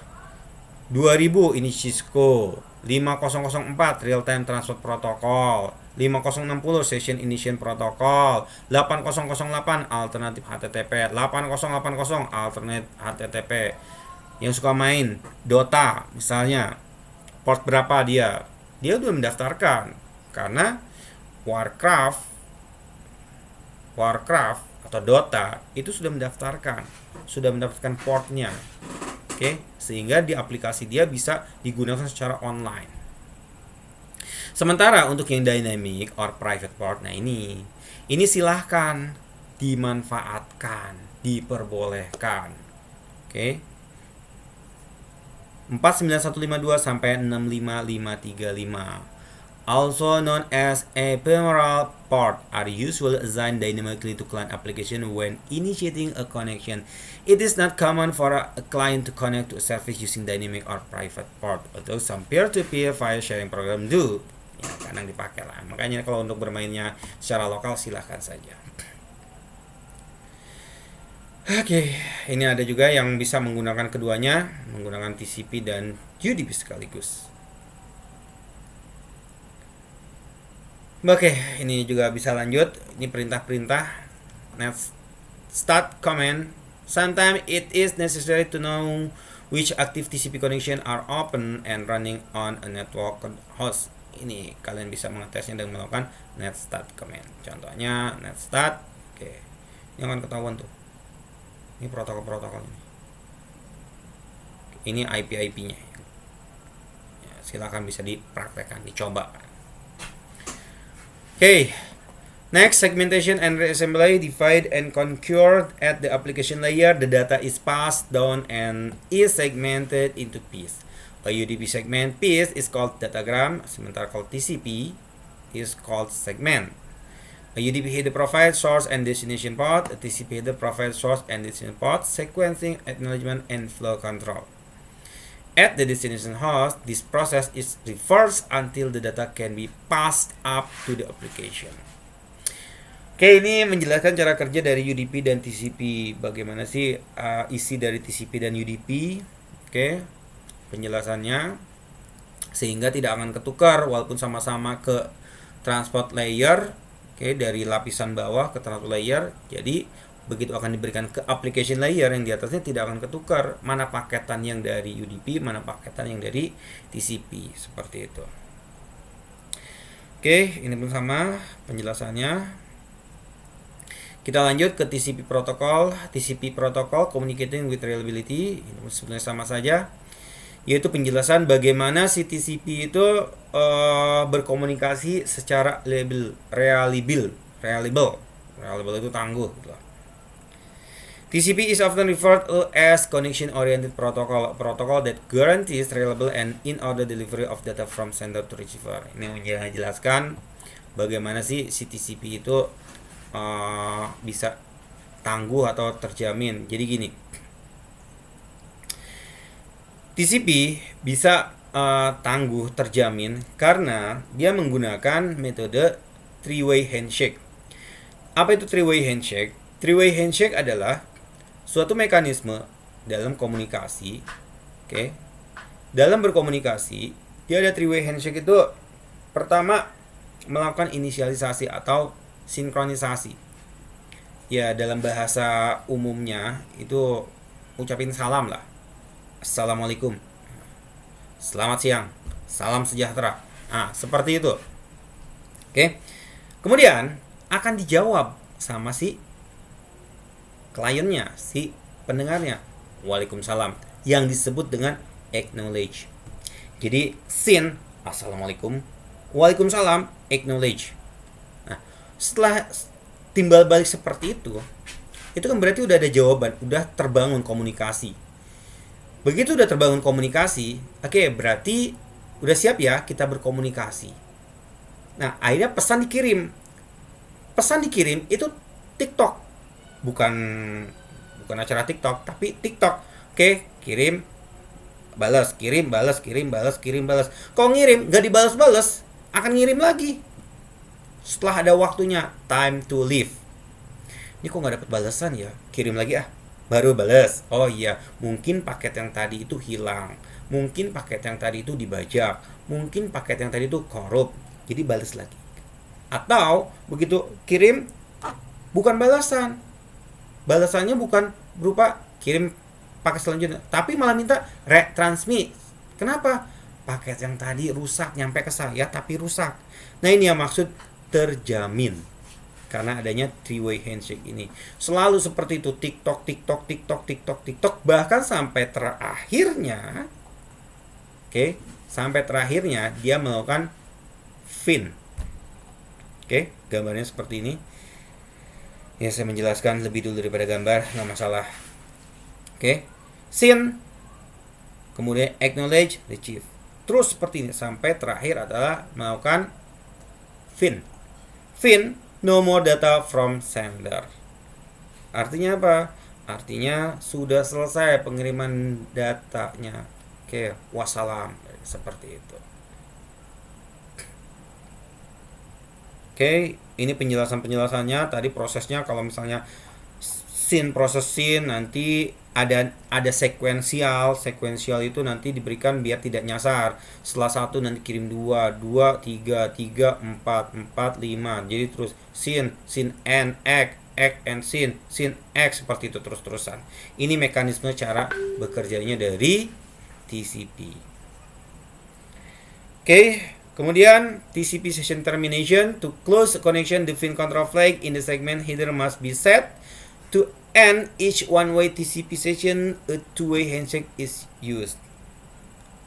2000 ini Cisco, 5004 Real Time Transfer Protocol, 5060 Session Initiation Protocol, 8008 Alternative HTTP, 8080 Alternate HTTP. Yang suka main Dota misalnya, port berapa dia udah mendaftarkan, karena Warcraft atau Dota itu sudah mendaftarkan portnya, oke, sehingga di aplikasi dia bisa digunakan secara online. Sementara untuk yang dynamic or private port, nah ini silahkan dimanfaatkan, diperbolehkan, oke. 49152 sampai 65535, also known as ephemeral port, are usually assigned dynamically to client application when initiating a connection. It is not common for a client to connect to a service using dynamic or private port, although some peer-to-peer file sharing program do. Ya, kadang dipakai lah. Makanya kalau untuk bermainnya secara lokal silahkan saja. Oke, ini ada juga yang bisa menggunakan keduanya, menggunakan TCP dan UDP sekaligus. Oke, ini juga bisa lanjut. Ini perintah-perintah net start command. Sometimes it is necessary to know which active TCP connection are open and running on a network host. Ini kalian bisa mengetesnya dengan melakukan net start command. Contohnya net start. Oke, ini akan ketahuan tuh. Ini protokol-protokol ini. Ini IP-IP-nya. Ya, silakan bisa dipraktekkan, dicoba. Okay. Next, segmentation and reassembly. Divide and conquer at the application layer. The data is passed down and is segmented into pieces. A UDP segment piece is called datagram, sementara kalau TCP is called segment. A UDP header profile, source and destination port. A TCP header profile, source and destination port. Sequencing, acknowledgement, and flow control. At the destination host, this process is reversed until the data can be passed up to the application. Oke, ini menjelaskan cara kerja dari UDP dan TCP. Bagaimana sih isi dari TCP dan UDP? Oke, penjelasannya sehingga tidak akan ketukar walaupun sama-sama ke transport layer. Oke, dari lapisan bawah ke transport layer. Jadi begitu akan diberikan ke application layer yang di atasnya tidak akan ketukar mana paketan yang dari UDP, mana paketan yang dari TCP, seperti itu. Oke, ini pun sama penjelasannya. Kita lanjut ke TCP protokol. TCP protokol, communicating with reliability, ini sebenarnya sama saja, yaitu penjelasan bagaimana si TCP itu berkomunikasi secara reliable itu tangguh gitu. TCP is often referred to as connection-oriented protocol, protocol that guarantees reliable and in-order delivery of data from sender to receiver. Ini menjelaskan bagaimana sih si TCP itu bisa tangguh atau terjamin. Jadi gini, TCP bisa tangguh terjamin karena dia menggunakan metode three-way handshake. Apa itu three-way handshake? Three-way handshake adalah suatu mekanisme dalam komunikasi. Oke. Dalam berkomunikasi, dia ada three-way handshake itu pertama melakukan inisialisasi atau sinkronisasi. Ya, dalam bahasa umumnya itu ucapin salam lah. Assalamualaikum. Selamat siang. Salam sejahtera. Nah, seperti itu. Oke. Kemudian akan dijawab sama si kliennya, si pendengarnya. Waalaikumsalam. Yang disebut dengan acknowledge. Jadi, sin, assalamualaikum. Waalaikumsalam, acknowledge. Nah, setelah timbal balik seperti itu kan berarti udah ada jawaban, udah terbangun komunikasi. Begitu udah terbangun komunikasi, oke, berarti udah siap ya kita berkomunikasi. Nah, akhirnya pesan dikirim. Pesan dikirim itu TikTok. Bukan acara TikTok, tapi TikTok. Oke, kirim, balas, kirim, balas, kirim, balas, kirim, balas. Kalau ngirim nggak dibalas-balas, akan ngirim lagi. Setelah ada waktunya, time to leave. Ini kok nggak dapat balasan ya? Kirim lagi ah. Baru balas. Oh iya, mungkin paket yang tadi itu hilang. Mungkin paket yang tadi itu dibajak. Mungkin paket yang tadi itu korup. Jadi balas lagi. Atau begitu kirim bukan balasan. Balasannya bukan berupa kirim paket selanjutnya, tapi malah minta retransmit. Kenapa? Paket yang tadi rusak nyampe ke saya tapi rusak. Nah, ini yang maksud terjamin. Karena adanya three-way handshake ini. Selalu seperti itu, TikTok, TikTok, TikTok, TikTok, TikTok. Bahkan sampai terakhirnya, sampai terakhirnya dia melakukan fin. Gambarnya seperti ini. Ya, saya menjelaskan lebih dulu daripada gambar, nggak masalah. Sin, kemudian acknowledge, receive. Terus seperti ini, sampai terakhir adalah melakukan fin. Fin, no more data from sender. Artinya apa? Artinya sudah selesai pengiriman datanya. Wassalam. Seperti itu. Ini penjelasannya. Tadi prosesnya kalau misalnya proses sin nanti ada sekuensial itu nanti diberikan biar tidak nyasar. Setelah 1 nanti kirim 2, 3, 4, 5. Jadi terus sin and egg and sin egg, seperti itu terus-terusan. Ini mekanisme cara bekerjanya dari TCP. Kemudian TCP session termination. To close the connection, the fin control flag in the segment header must be set. To end each one-way TCP session, a two-way handshake is used,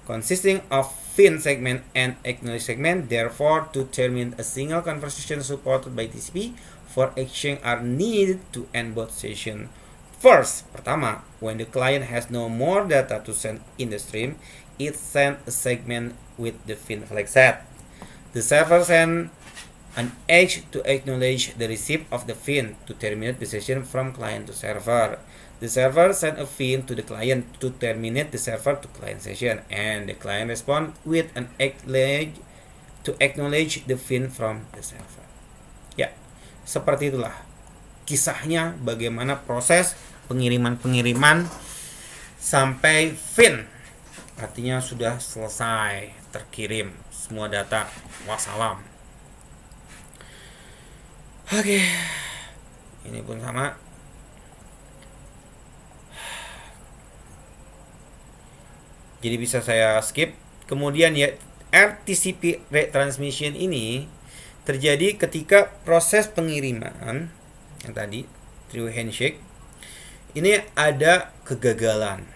consisting of fin segment and acknowledge segment. Therefore, to terminate a single conversation supported by TCP, four exchange are needed to end both sessions. First, pertama, when the client has no more data to send in the stream, it sends a segment with the fin flag set. The server sends an edge to acknowledge the receipt of the fin to terminate the session from client to server. The server sends a fin to the client to terminate the server to client session, and the client responds with an acknowledge to acknowledge the fin from the server. Ya, seperti itulah kisahnya bagaimana proses pengiriman sampai fin. Artinya sudah selesai terkirim semua data. Wassalam. Ini pun sama. Jadi bisa saya skip. Kemudian ya, RTCP retransmission ini terjadi ketika proses pengiriman yang tadi three-way handshake ini ada kegagalan.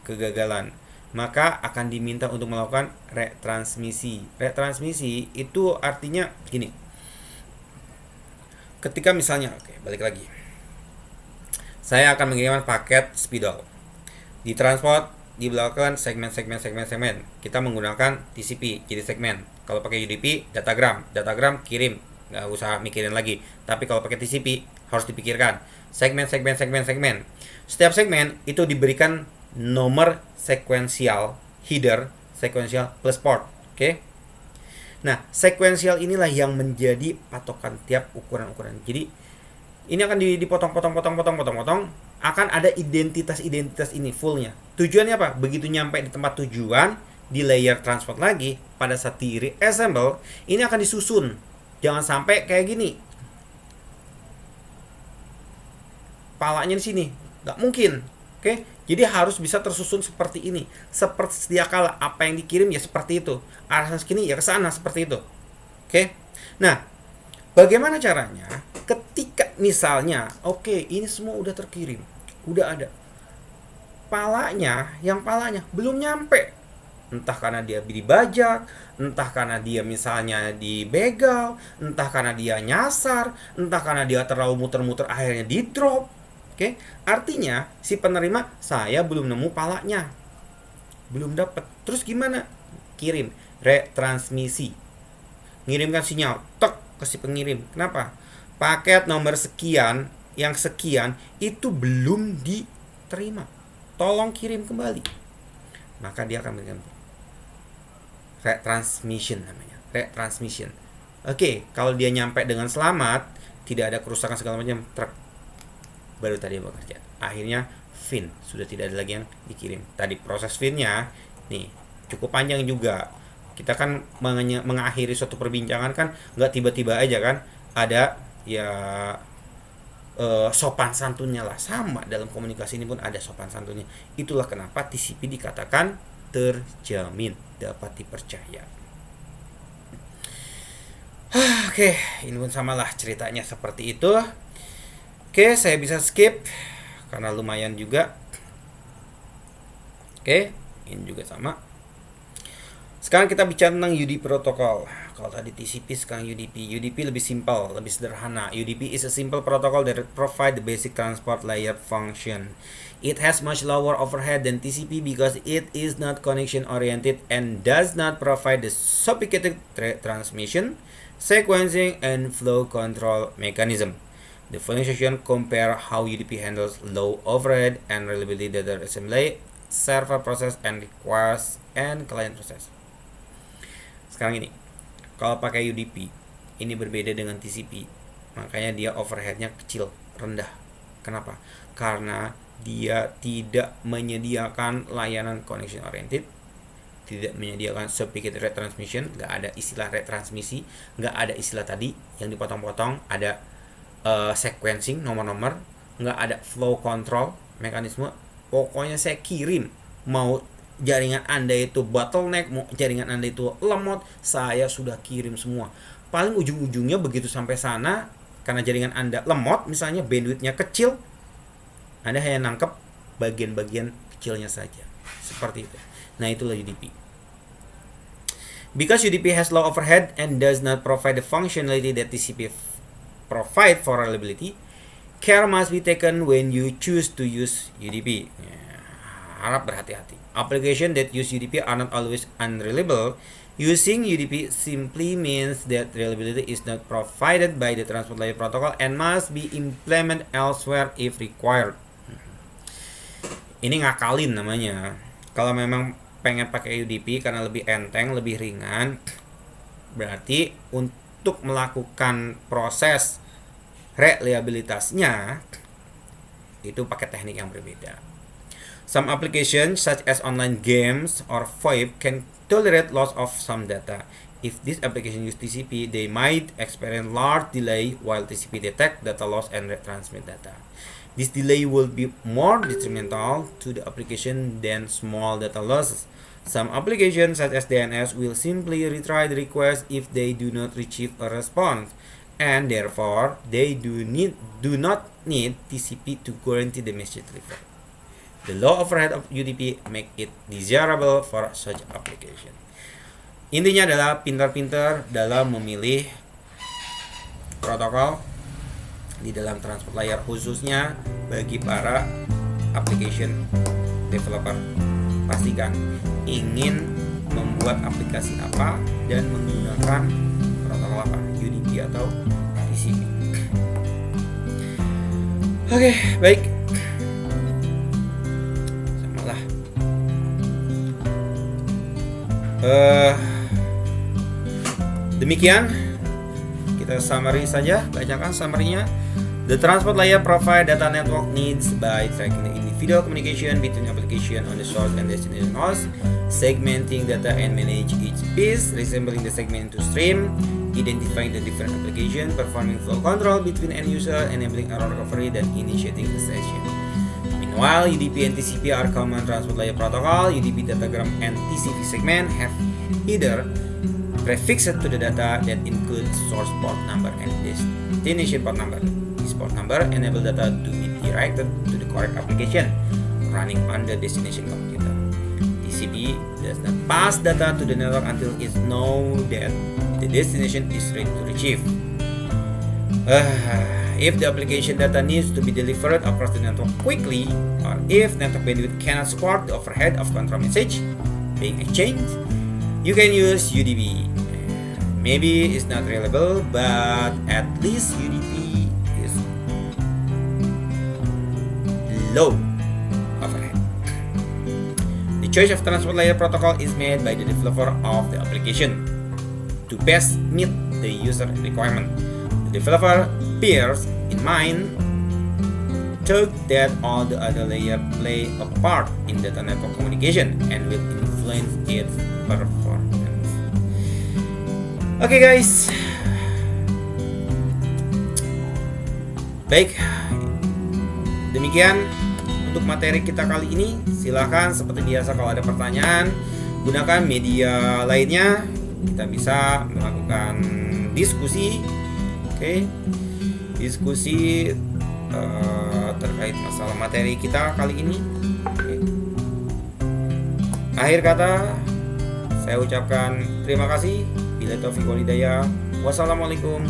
Kegagalan. Maka akan diminta untuk melakukan retransmisi. Retransmisi itu artinya gini. Ketika misalnya, balik lagi. Saya akan mengirimkan paket spidol. Ditransport, dilakukan segmen. Kita menggunakan TCP, jadi segmen. Kalau pakai UDP, datagram kirim, nggak usah mikirin lagi. Tapi kalau pakai TCP harus dipikirkan segmen. Setiap segmen itu diberikan nomor sekuensial header, sekuensial plus port. Oke. Nah, sekuensial inilah yang menjadi patokan tiap ukuran-ukuran. Jadi ini akan dipotong, akan ada identitas ini fullnya. Tujuannya apa? Begitu nyampe di tempat tujuan, di layer transport lagi, pada saat di reassemble, ini akan disusun. Jangan sampai kayak gini. Palanya di sini, nggak mungkin. Oke, jadi harus bisa tersusun seperti ini. Seperti sedia kala, apa yang dikirim ya seperti itu. Arahnya segini ya ke sana seperti itu. Oke. Nah, bagaimana caranya? Ketika misalnya, oke, ini semua udah terkirim, udah ada. Palanya belum nyampe. Entah karena dia dibajak, entah karena dia misalnya dibegal, entah karena dia nyasar, entah karena dia terlalu muter-muter akhirnya di drop. Oke, artinya si penerima, saya belum nemu palanya, belum dapat. Terus gimana? Kirim, retransmisi, ngirimkan sinyal, tek ke si pengirim. Kenapa? Paket nomor sekian, yang sekian itu belum diterima, tolong kirim kembali. Maka dia akan berikan retransmission namanya, retransmission. Oke, kalau dia nyampe dengan selamat, tidak ada kerusakan segala macam, truk baru tadi bekerja. Akhirnya fin sudah tidak ada lagi yang dikirim. Tadi proses finnya nih cukup panjang juga. Kita kan mengakhiri suatu perbincangan kan nggak tiba-tiba aja kan, ada ya sopan santunnya lah. Sama dalam komunikasi ini pun ada sopan santunnya. Itulah kenapa TCP dikatakan terjamin, dapat dipercaya. Oke, ini pun samalah ceritanya seperti itu. Oke, saya bisa skip karena lumayan juga. Oke, ini juga sama. Sekarang kita bicara tentang UDP protokol. Kalau tadi TCP, sekarang UDP. UDP lebih simpel, lebih sederhana. UDP is a simple protocol that provide the basic transport layer function. It has much lower overhead than TCP because it is not connection oriented and does not provide the sophisticated transmission, sequencing, and flow control mechanism. The following section compare how UDP handles low overhead and reliability data assembly, server process, and request, and client process. Sekarang ini, kalau pakai UDP, ini berbeda dengan TCP. Makanya dia overheadnya kecil, rendah. Kenapa? Karena dia tidak menyediakan layanan connection oriented, tidak menyediakan sophisticated retransmission, nggak ada istilah retransmisi, nggak ada istilah tadi yang dipotong-potong, ada sequencing nomor-nomor, nggak ada flow control mekanisme. Pokoknya saya kirim, mau jaringan Anda itu bottleneck, mau jaringan Anda itu lemot, saya sudah kirim semua. Paling ujung-ujungnya begitu sampai sana, karena jaringan Anda lemot, misalnya bandwidthnya kecil, Anda hanya nangkep bagian-bagian kecilnya saja. Seperti itu. Nah, itulah UDP. Because UDP has low overhead and does not provide the functionality that TCP provide for reliability, care must be taken when you choose to use UDP. Harap berhati-hati. Applications that use UDP are not always unreliable. Using UDP simply means that reliability is not provided by the transport layer protocol and must be implemented elsewhere if required. Ini ngakalin namanya. Kalau memang pengen pakai UDP karena lebih enteng, lebih ringan, berarti untuk melakukan proses reliabilitasnya itu pakai teknik yang berbeda. Some applications such as online games or VoIP can tolerate loss of some data. If this application use TCP, they might experience large delay while TCP detect data loss and retransmit data. This delay will be more detrimental to the application than small data losses. Some applications such as DNS will simply retry the request if they do not receive a response, and therefore they do not need TCP to guarantee the message delivery. The low overhead of UDP make it desirable for such application. Intinya adalah pintar-pintar dalam memilih protokol di dalam transport layer, khususnya bagi para application developer. Pastikan ingin membuat aplikasi apa dan menggunakan protokol apa, UDP atau TCP. Oke, baik. Samalah. Demikian kita summary saja, bacakan summary-nya. The transport layer provide data network needs by tracking the individual communication between application on the source and destination host, segmenting data and manage each piece, resembling the segment into stream, identifying the different application, performing flow control between end user, enabling error recovery, dan initiating the session. Meanwhile, UDP and TCP are common transport layer protocol. UDP datagram and TCP segment have either prefixed to the data that includes source port number and destination port number. This port number enable data to be directed to the correct application running on the destination computer. TCP does not pass data to the network until it knows that the destination is ready to retrieve. If the application data needs to be delivered across the network quickly, or if network bandwidth cannot support the overhead of control message being exchanged, you can use UDP. Maybe it's not reliable, but at least UDP is low overhead. The choice of transport layer protocol is made by the developer of the application to best meet the user requirement. The developer bears in mind that all the other layers play a part in data network communication and will influence its performance. Oke guys, baik, demikian untuk materi kita kali ini. Silahkan seperti biasa kalau ada pertanyaan, gunakan media lainnya. Kita bisa melakukan diskusi, oke? Diskusi terkait masalah materi kita kali ini. Oke. Akhir kata, saya ucapkan terima kasih. Bila taufiq wal hidayah. Wassalamualaikum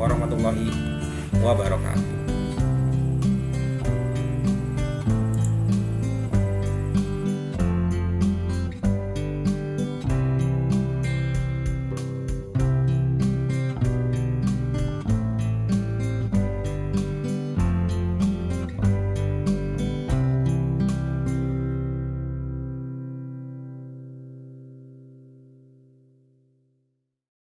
warahmatullahi wabarakatuh.